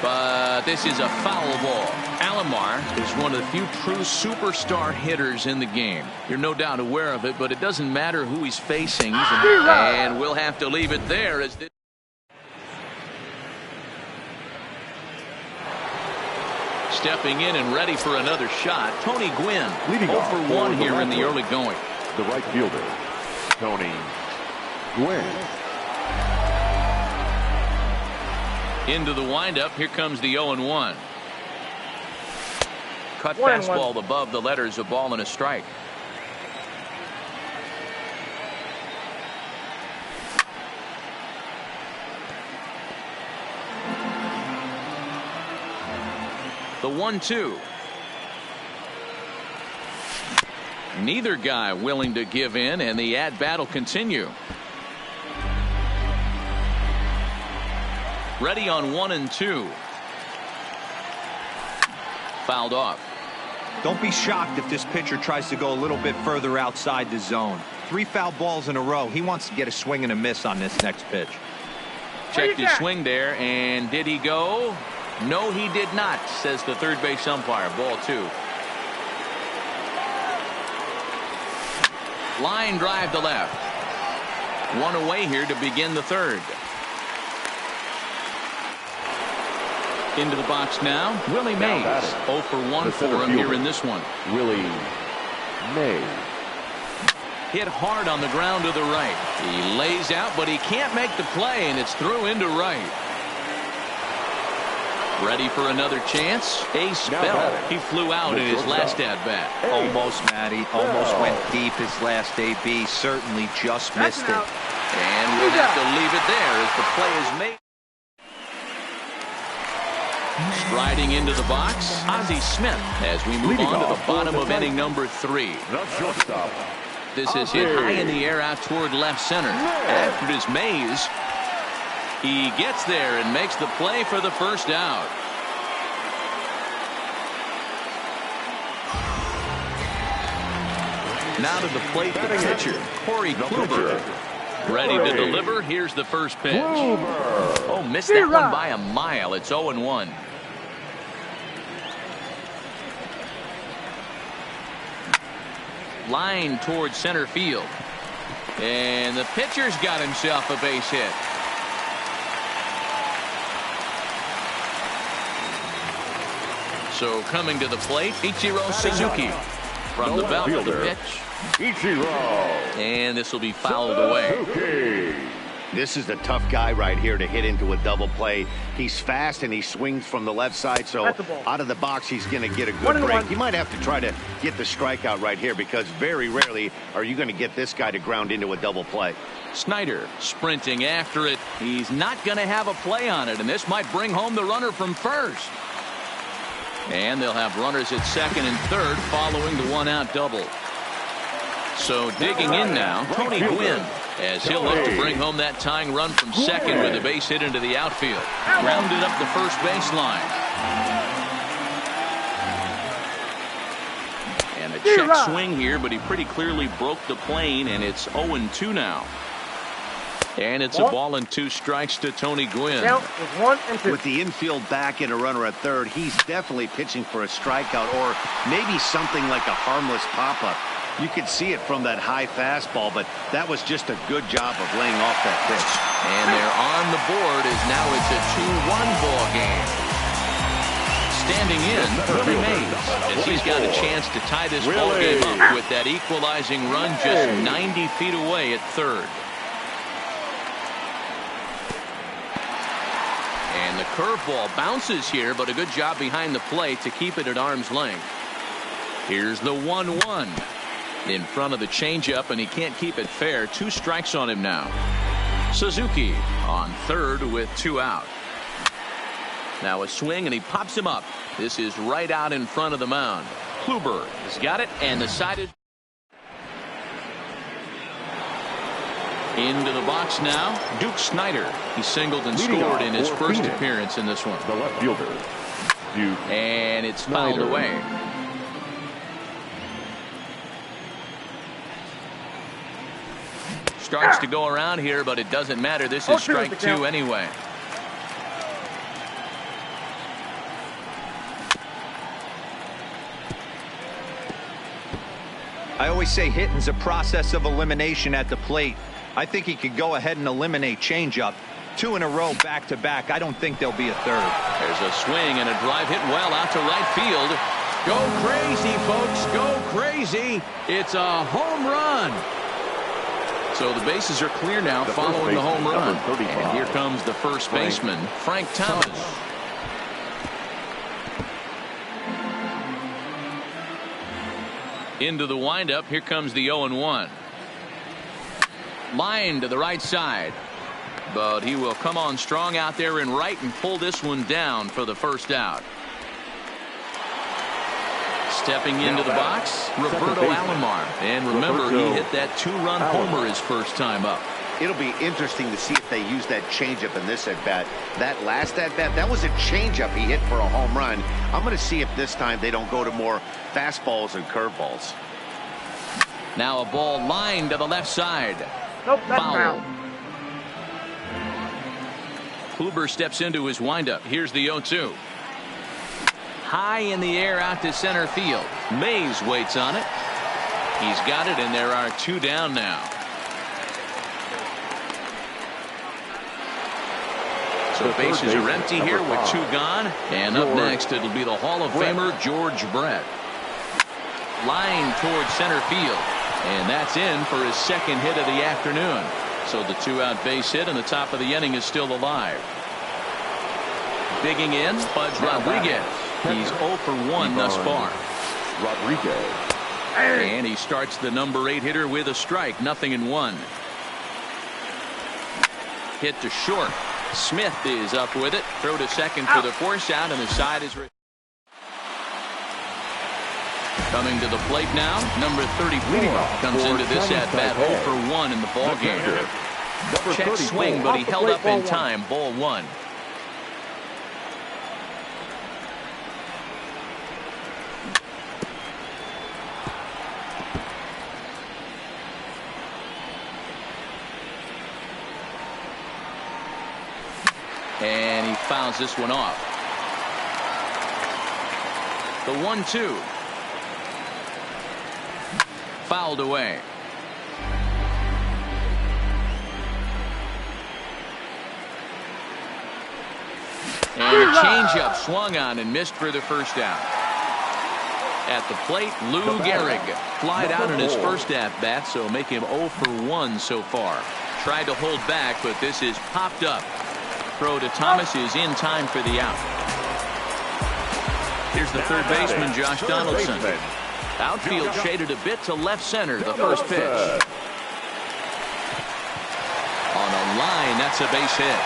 but this is a foul ball. Alomar is one of the few true superstar hitters in the game. You're no doubt aware of it, but it doesn't matter who he's facing. And we'll have to leave it there as this. Stepping in and ready for another shot, Tony Gwynn. 0 for 1 here in the early going. The right fielder, Tony Gwynn. Into the windup. Here comes the 0-1. Cut fastball above the letters, a ball and a strike. The 1-2. Neither guy willing to give in, and the at-bat will continue. Ready on 1 and 2. Fouled off. Don't be shocked if this pitcher tries to go a little bit further outside the zone. 3 foul balls in a row. He wants to get a swing and a miss on this next pitch. Checked his swing there, and did he go? No, he did not, says the third base umpire. Ball 2. Line drive to left. 1 away here to begin the third. Into the box now, Willie Mays. 0 for 1 for him here in this one. Willie Mays. Hit hard on the ground to the right. He lays out, but he can't make the play, and it's through into right. Ready for another chance? A spell. He flew out in his last at-bat. Almost, Matty. Almost went deep his last AB. Certainly just missed it. And we'll have to leave it there as the play is made. Striding into the box, Ozzie Smith as we move on to the bottom of inning number 3. The shortstop. This is hit high in the air out toward left center. After it is Mays. He gets there and makes the play for the first out. Now to the plate, the pitcher, Corey Kluber. Ready to deliver. Here's the first pitch. Oh, missed that one by a mile. It's 0-1. Line towards center field. And the pitcher's got himself a base hit. So coming to the plate, Ichiro Suzuki. From the belt of the pitch. Ichiro. And this will be fouled away. This is a tough guy right here to hit into a double play. He's fast and he swings from the left side, so out of the box he's going to get a good break. He might have to try to get the strikeout right here because very rarely are you going to get this guy to ground into a double play. Snyder sprinting after it. He's not going to have a play on it, and this might bring home the runner from first. And they'll have runners at second and third following the one-out double. So digging in now, Tony Gwynn, as he'll look to bring home that tying run from second with a base hit into the outfield. Grounded up the first baseline. And a check swing here, but he pretty clearly broke the plane, and it's 0-2 now. And it's a ball and 2 strikes to Tony Gwynn. With the infield back and a runner at third, he's definitely pitching for a strikeout or maybe something like a harmless pop-up. You could see it from that high fastball, but that was just a good job of laying off that pitch. And they're on the board as now it's a 2-1 ball game. Standing in, Willie Mays, as he's got a chance to tie this ball game up with that equalizing run just 90 feet away at third. And the curveball bounces here, but a good job behind the plate to keep it at arm's length. Here's the 1-1 in front of the changeup, and he can't keep it fair. 2 strikes on him now. Suzuki on third with 2 out. Now a swing, and he pops him up. This is right out in front of the mound. Kluber has got it, and the side is into the box now. Duke Snyder. He singled and scored in his first appearance in this one. The left fielder, Duke. And it's fouled away. Starts to go around here, but it doesn't matter. This is strike 2 anyway. I always say hitting's a process of elimination at the plate. I think he could go ahead and eliminate changeup. 2 in a row back-to-back. I don't think there'll be a third. There's a swing and a drive hit well out to right field. Go crazy, folks. Go crazy. It's a home run. So the bases are clear now following the home run. And here comes the first baseman, Frank Thomas. Into the windup. Here comes the 0-1. Line to the right side. But he will come on strong out there in right and pull this one down for the first out. Stepping into the box, Roberto Alomar. And remember, he hit that 2-run homer his first time up. It'll be interesting to see if they use that changeup in this at-bat. That last at-bat, that was a changeup he hit for a home run. I'm going to see if this time they don't go to more fastballs and curveballs. Now a ball lined to the left side. Nope, that's Foul. foul. Kluber steps into his windup. Here's the 0-2. High in the air out to center field. Mays waits on it. He's got it, and there are 2 down now. So bases are empty here with 2 gone. And up next, it'll be the Hall of Famer George Brett. Line towards center field. And that's in for his 2nd hit of the afternoon. So the 2-out base hit in the top of the inning is still alive. Digging in, Pudge Rodriguez. He's 0 for 1 thus far. Rodriguez. And he starts the number 8 hitter with a strike. 0-1. Hit to short. Smith is up with it. Throw to second for the force out, and the side is coming to the plate now. Number 34 comes into this at bat 0 for 1 in the ball game. Check swing, but he held up in time. Ball 1. And he fouls this one off. The 1-2. Fouled away. And a changeup swung on and missed for the first out. At the plate, Lou Gehrig flied out in his first at-bat, so make him 0 for 1 so far. Tried to hold back, but this is popped up. Throw to Thomas is in time for the out. Here's the third baseman, Josh Donaldson. Outfield shaded a bit to left center, the first pitch. On a line, that's a base hit.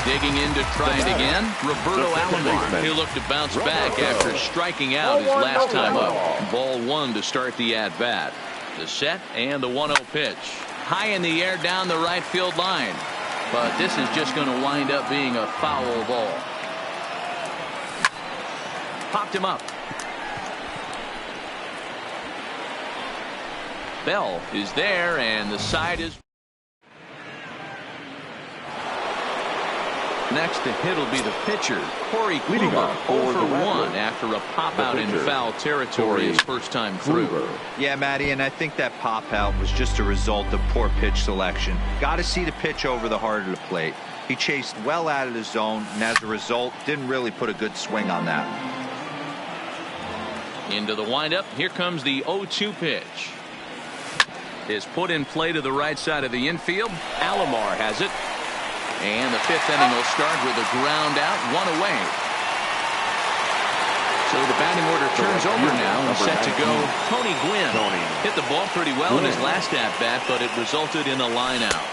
Digging in to try it again, Roberto Alomar. He'll look to bounce back after striking out his last time up. Ball 1 to start the at-bat. The set and the 1-0 pitch. High in the air down the right field line. But this is just going to wind up being a foul ball. Popped him up. Bell is there, and the side is. Next to hit will be the pitcher, Corey Kluber, 0 for 1 after a pop out in foul territory his first time through. Yeah, Matty, and I think that pop out was just a result of poor pitch selection. Got to see the pitch over the heart of the plate. He chased well out of the zone, and as a result, didn't really put a good swing on that. Into the windup. Here comes the 0-2 pitch. Is put in play to the right side of the infield. Alomar has it. And the 5th inning will start with a ground out, 1 away. So the batting order turns over now and set to go. Tony Gwynn hit the ball pretty well in his last at-bat, but it resulted in a line out.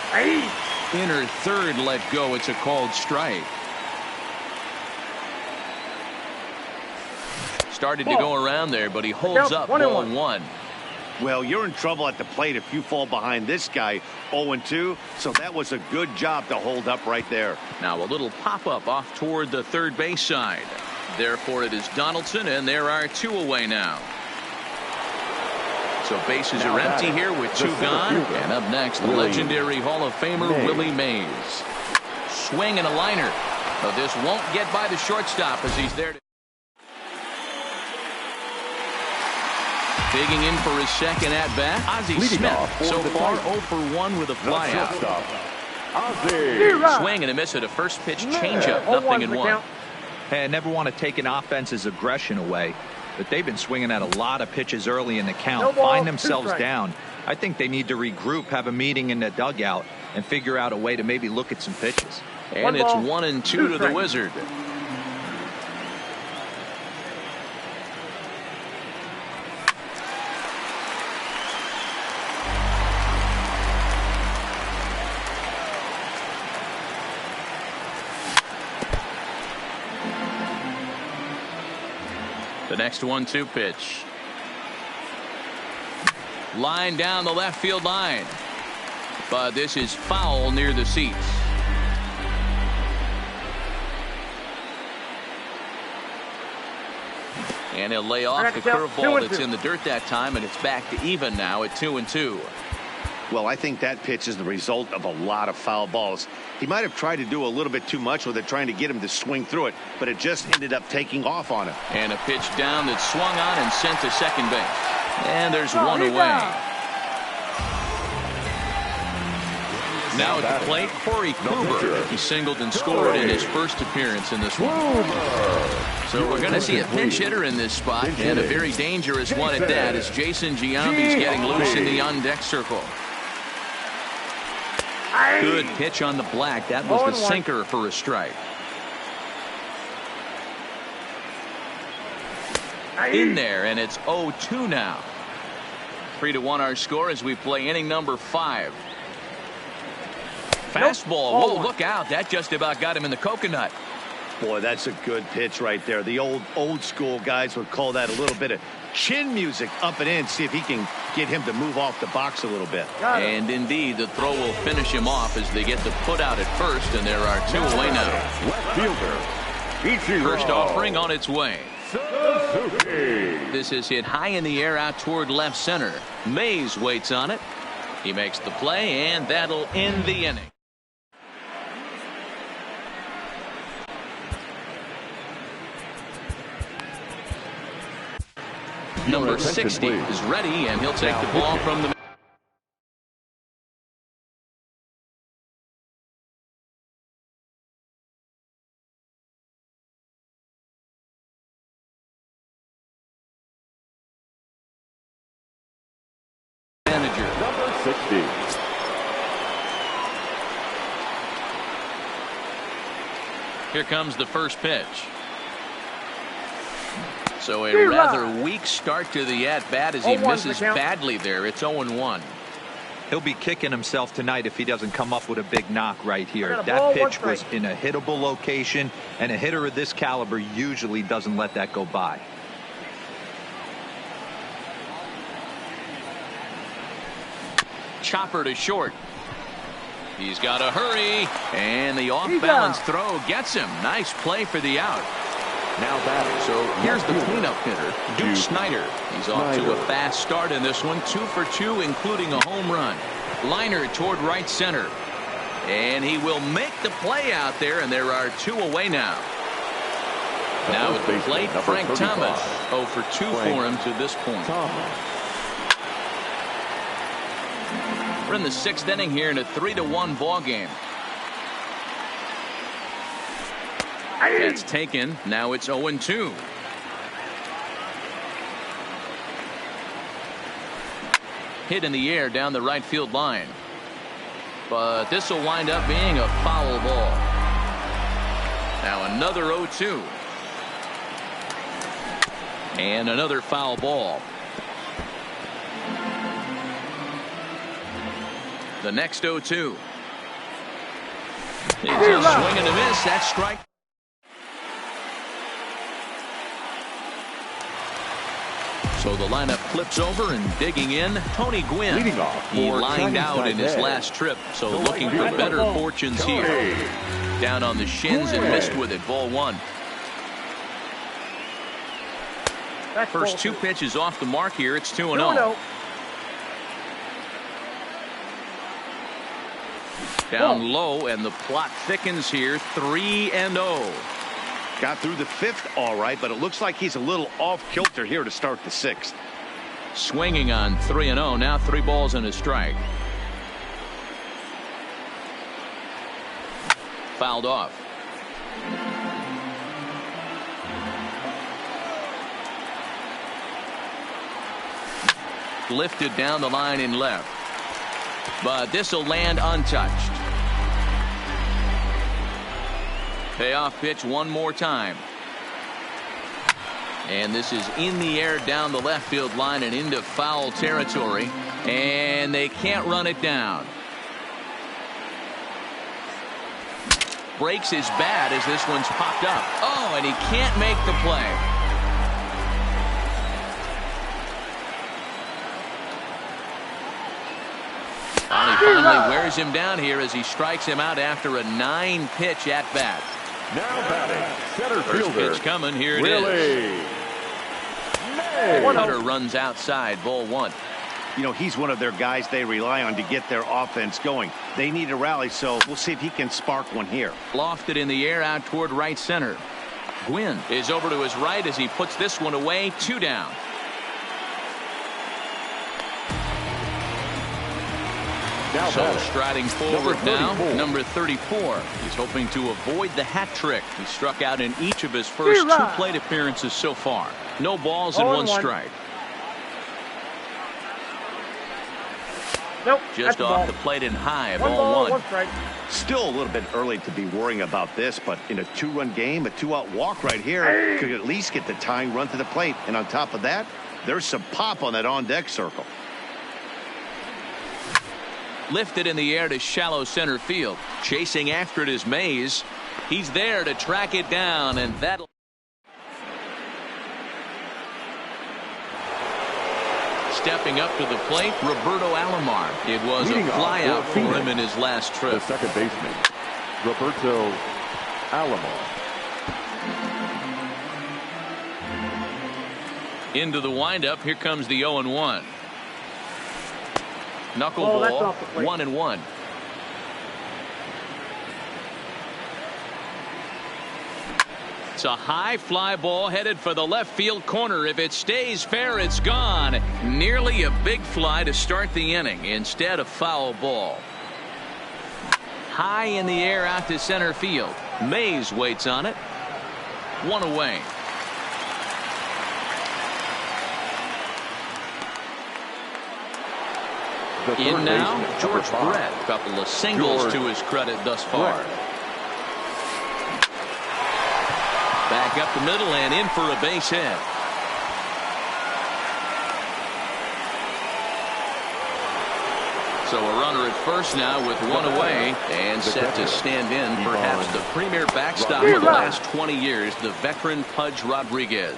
Inner third let go. It's a called strike. Started to go around there, but he holds up. Ball 1. Well, you're in trouble at the plate if you fall behind this guy 0-2, so that was a good job to hold up right there. Now a little pop-up off toward the third base side. Therefore it is Donaldson, and there are 2 away now. So bases are empty here with 2 gone. And up next, the legendary Hall of Famer Willie Mays. Swing and a liner. But this won't get by the shortstop as he's there to. Digging in for his second at-bat, Ozzie Smith. So far 0 for 1 with a flyout. Swing and a miss at a first pitch changeup. 0-1. Hey, I never want to take an offense's aggression away, but they've been swinging at a lot of pitches early in the count. Find themselves down. I think they need to regroup, have a meeting in the dugout, and figure out a way to maybe look at some pitches. And it's 1-2 to the Wizard. The next 1-2 pitch. Line down the left field line. But this is foul near the seats. And he'll lay off the curveball that's in the dirt that time, and it's back to even now at 2-2. Well, I think that pitch is the result of a lot of foul balls. He might have tried to do a little bit too much with it, trying to get him to swing through it, but it just ended up taking off on him. And a pitch down that swung on and sent to second base. And there's 1 away. Now at the plate, Corey Kluber. He singled and scored in his first appearance in this one. So we're going to see a pinch hitter in this spot, and a very dangerous one at that, as Jason Giambi's getting loose in the on-deck circle. Good pitch on the black. That was the sinker for a strike. In there, and it's 0-2 now. 3-1 our score as we play inning number 5. Fastball. Whoa, look out. That just about got him in the coconut. Boy, that's a good pitch right there. The old school guys would call that a little bit of chin music up and in. See if he can get him to move off the box a little bit. And indeed, the throw will finish him off as they get the put out at first, and there are 2 away now. Left fielder. First offering on its way. This is hit high in the air out toward left center. Mays waits on it. He makes the play, and that'll end the inning. Number 60 is ready, and he'll take the ball from the manager. Number 60. Here comes the first pitch. So a rather weak start to the at-bat as he misses badly there. It's 0-1. He'll be kicking himself tonight if he doesn't come up with a big knock right here. That pitch was in a hittable location, and a hitter of this caliber usually doesn't let that go by. Chopper to short. He's got to hurry, and the off-balance throw gets him. Nice play for the out. Now batting. So here's the cleanup hitter, Duke Snider. He's off to a fast start in this one, 2 for 2, including a home run. Liner toward right center, and he will make the play out there, and there are 2 away now. Now at the plate, Frank Thomas. 0 for 2 for him to this point. We're in the 6th inning here in a 3-1 ball game. That's taken. Now it's 0-2. Hit in the air down the right field line. But this will wind up being a foul ball. Now another 0-2. And another foul ball. The next 0-2. It's a swing and a miss. That's strike. So the lineup flips over, and digging in, Tony Gwynn. Leading off, he lined out in his last trip, so looking for better fortunes here. Down on the shins and missed with it. Ball 1. First 2 pitches off the mark here. It's 2-0. Down low, and the plot thickens here. 3-0. Got through the 5th all right, but it looks like he's a little off kilter here to start the 6th. Swinging on 3-0. Now 3 balls and a strike. Fouled off. Lifted down the line in left. But this will land untouched. Payoff pitch one more time. And this is in the air down the left field line and into foul territory. And they can't run it down. Breaks his bat as this one's popped up. Oh, and he can't make the play. And he finally wears him down here as he strikes him out after a 9-pitch at bat. Now batting, center First fielder. pitch coming. Here it is. Cutter runs outside. Ball 1. You know, he's one of their guys they rely on to get their offense going. They need a rally, so we'll see if he can spark one here. Lofted in the air out toward right center. Gwynn is over to his right as he puts this one away. 2 down. Now So batting, striding forward now, 34. number 34. He's hoping to avoid the hat trick. He struck out in each of his first 2 plate appearances so far. No balls and 1 strike. Nope. Just that's a off ball. the plate and high, One ball ball, 1. 1 strike. Still a little bit early to be worrying about this, but in a 2-run game, a 2-out walk right here could at least get the tying run to the plate. And on top of that, there's some pop on that on-deck circle. Lifted in the air to shallow center field. Chasing after it is Mays. He's there to track it down, and that'll... Stepping up to the plate, Roberto Alomar. It was Leading a off flyout for for him Phoenix, in his last The trip. second baseman, Roberto Alomar. Into the windup. Here comes the 0-1. Oh, that's Knuckleball, off the plate. 1-1. It's a high fly ball headed for the left field corner. If it stays fair, it's gone. Nearly a big fly to start the inning instead of foul ball. High in the air out to center field. Mays waits on it. 1 away. The third In now, baseman, George number 5. Brett. Couple of singles George to his credit thus far. Brett. Back up the middle and in for a base hit. So a runner at first now with 1 away and set to stand in perhaps the premier backstop of the last 20 years, the veteran Pudge Rodriguez.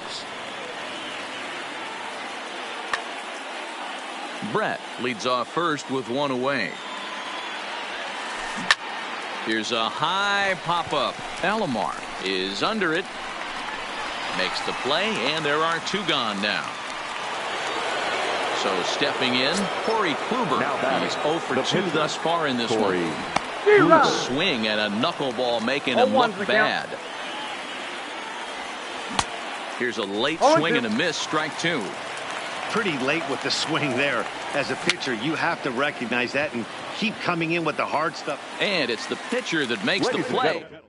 Brett leads off first with 1 away. Here's a high pop-up. Alomar is under it. Makes the play, and there are 2 gone now. So stepping in, Corey Kluber. Now batting, He's 0 for the 2 pitcher, thus far in this Corey one. Swing and a knuckleball making him look 0-1's the bad. count. Here's a late 0-2. swing and a miss, strike 2. Pretty late with the swing there. As a pitcher, you have to recognize that and keep coming in with the hard stuff. And it's the pitcher that makes the Ladies and play. gentlemen,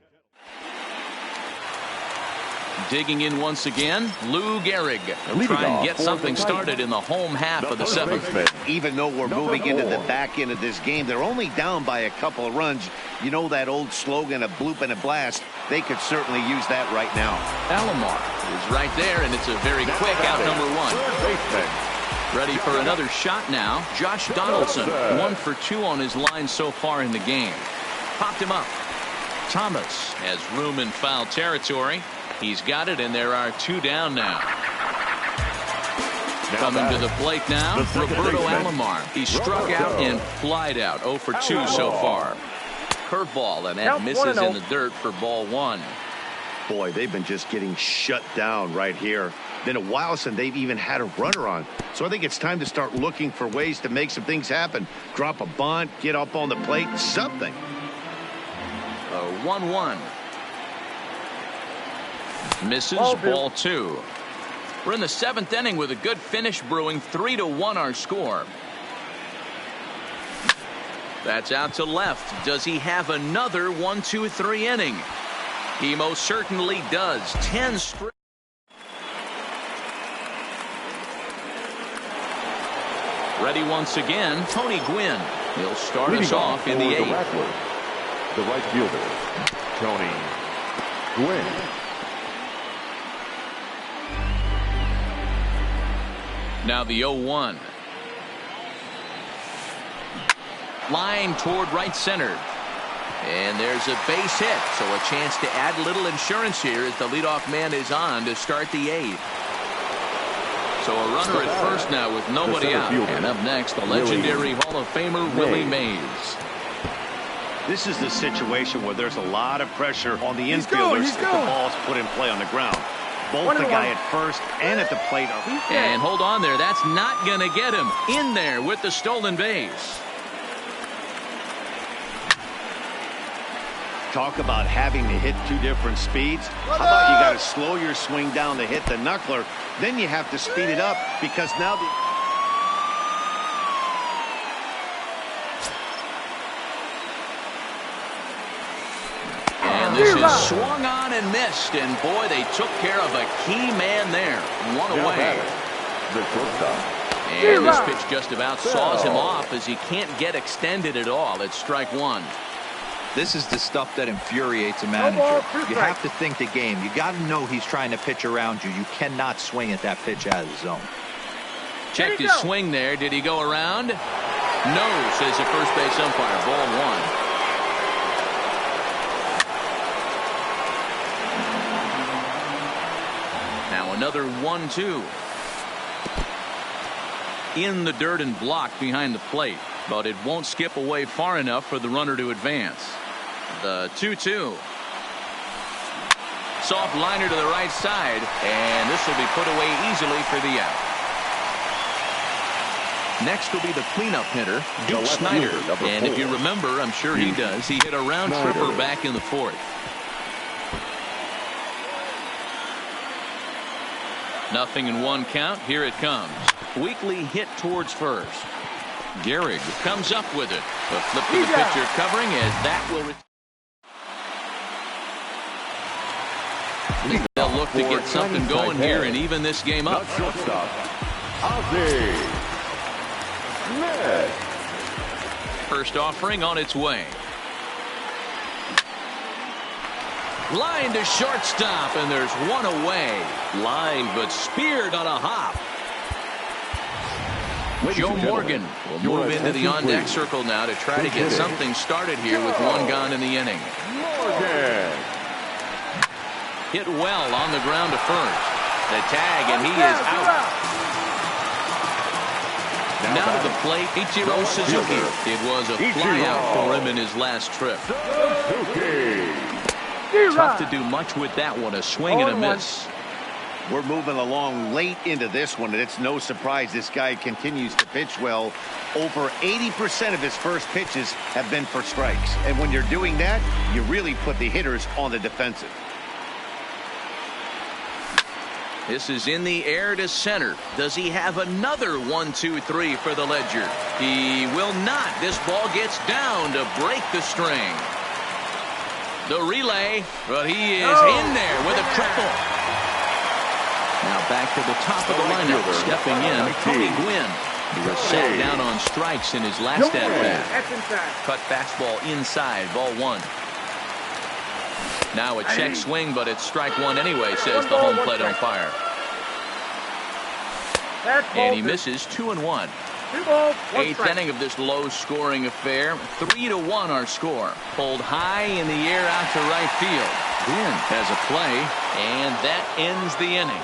Digging in once again, Lou Gehrig. Leading Try and off get for something the started in the home half the of the first 7th. baseman, Even though we're Number moving into the 4. back end of this game, they're only down by a couple of runs. You know that old slogan, a bloop and a blast. They could certainly use that right now. Alomar is right there, and it's a very quick out batting, number 1. third baseman, Ready for another shot now. Josh Donaldson, 1 for 2 on his line so far in the game. Popped him up. Thomas has room in foul territory. He's got it, and there are 2 down now. Coming to the plate now, the second Roberto baseman, Alomar. He struck Roberto out and flied out. 0 for 2 so far. Curveball, and that Count misses 1-0. in the dirt for ball 1. Boy, they've been just getting shut down right here. Been a while since they've even had a runner on. So I think it's time to start looking for ways to make some things happen. Drop a bunt, get up on the plate, something. 1-1. Misses, Ball ball 2. We're in the 7th inning with a good finish brewing. 3-1 our score. That's out to left. Does he have another 1-2-3 inning? He most certainly does. 10 straight. Ready once again, Tony Gwynn. He'll start us leading off in the for 8th. Rattlers, the right fielder, Tony Gwynn. Now the 0-1. Line toward right center. And there's a base hit. So a chance to add a little insurance here as the leadoff man is on to start the 8th. So a runner at first now with nobody out. And up next, the legendary Hall of Famer Willie Mays. This is the situation where there's a lot of pressure on the infielders if the ball's put in play on the ground. Both the guy at first and at the plate are. And hold on there. That's not going to get him in there with the stolen base. Talk about having to hit 2 different speeds. How about you got to slow your swing down to hit the knuckler, then you have to speed it up this is swung on and missed, and boy, they took care of a key man there. One away. The shortstop. And this pitch just about saws him off as he can't get extended at all. It's strike one. This is the stuff that infuriates a manager. You have to think the game. You got to know he's trying to pitch around you. You cannot swing at that pitch out of the zone. Checked his swing there. Did he go around? No, says the first base umpire. Ball one. Now another 1-2. In the dirt and blocked behind the plate, but it won't skip away far enough for the runner to advance. The 2-2. Soft liner to the right side, and this will be put away easily for the out. Next will be the cleanup hitter, Duke Snyder. And if you remember, I'm sure he does, he hit a round tripper back in the fourth. Nothing in one count. Here it comes. Weakly hit towards first. Gehrig comes up with it. A flip to the pitcher covering as that will. They'll look to get something going here and even this game up. Shortstop. First offering on its way. Line to shortstop, and there's one away. Line, but speared on a hop. Joe Morgan will move into the on-deck circle now to try to get something started here with one gone in the inning. Morgan. Hit well on the ground to first. The tag, and he is out. Now to the plate, Ichiro Suzuki. It was a flyout for him in his last trip. Tough to do much with that one. A swing and a miss. We're moving along late into this one, and it's no surprise this guy continues to pitch well. Over 80% of his first pitches have been for strikes. And when you're doing that, you really put the hitters on the defensive. This is in the air to center. Does he have another 1-2-3 for the Ledger? He will not. This ball gets down to break the string. The relay, but he is in there with a triple. Now back to the top of the lineup. Stepping in, Tony Gwynn. He was sat down on strikes in his last at-bat. Cut fastball inside, ball one. Now a check swing, but it's strike one anyway, says the home plate umpire. And he misses 2-1. Eighth inning of this low-scoring affair. 3-1 our score. Pulled high in the air out to right field. Gwynn has a play, and that ends the inning.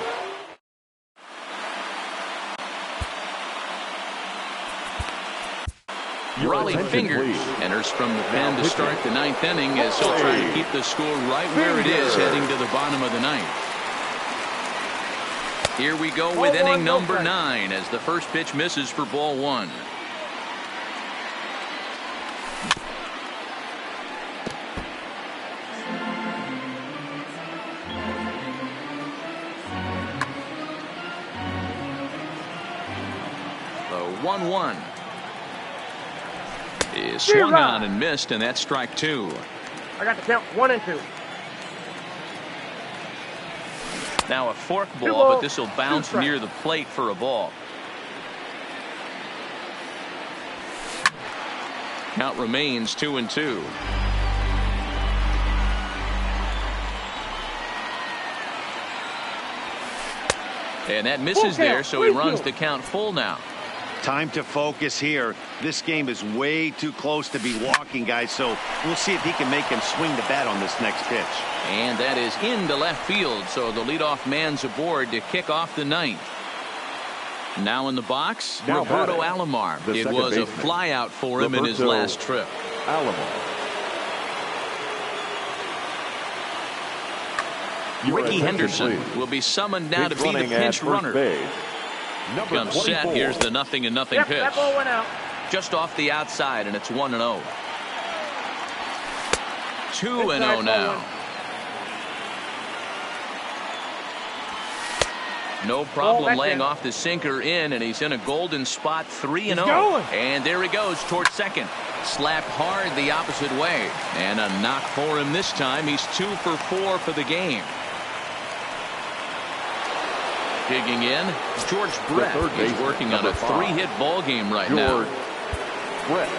Raleigh Fingers enters from the pen to start the ninth inning as he'll try to keep the score right where it is heading to the bottom of the ninth. Here we go with inning number 9 as the first pitch misses for ball one. The 1-1. Is swung on and missed, and that's strike two. I got the count 1 and 2. Now a fork ball, but this will bounce near the plate for a ball. Count remains 2-2. And that misses there, so he runs the count full now. Time to focus here. This game is way too close to be walking, guys, so we'll see if he can make him swing the bat on this next pitch. And that is into left field, so the leadoff man's aboard to kick off the ninth. Now in the box, Roberto Alomar. It was a flyout for him in his last trip. Ricky Henderson will be summoned now to be the pinch runner. Comes set. Here's the 0-0 pitch. That ball went out. Just off the outside, and it's 1-0. 2-0 now. No problem that's laying in. off the sinker in, and he's in a golden spot, 3-0. going. And there he goes towards second. Slapped hard the opposite way. And a knock for him this time. He's 2 for 4 for the game. Digging in, George Brett is working on a 3-hit ball game right now. George Brett.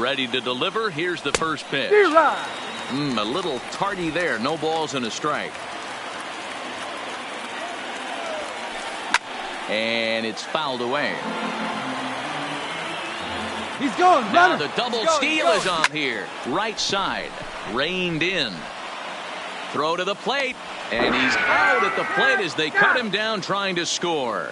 Ready to deliver. Here's the first pitch. A little tardy there. No balls and a strike. And it's fouled away. He's going. Now the double steal is on here. Right side. Reined in. Throw to the plate. And he's out at the plate as they cut him down trying to score.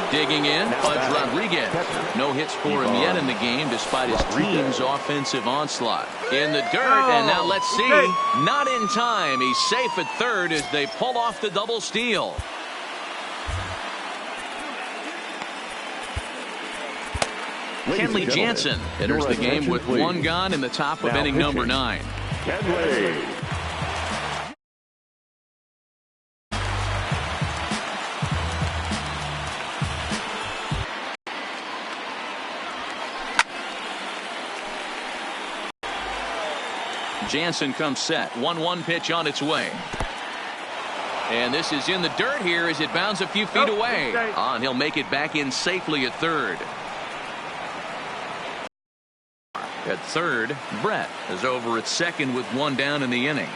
Digging in, Pudge Rodriguez. No hits for him yet in the game despite his team's offensive onslaught. In the dirt, and now let's see. Not in time. He's safe at third as they pull off the double steal. Kenley Jansen enters the game with 1 gone in the top of inning number 9. Kenley. Jansen comes set. 1-1 pitch on its way. And this is in the dirt here as it bounds a few feet away. And he'll make it back in safely at third. At third, Brett is over at second with 1 down in the inning.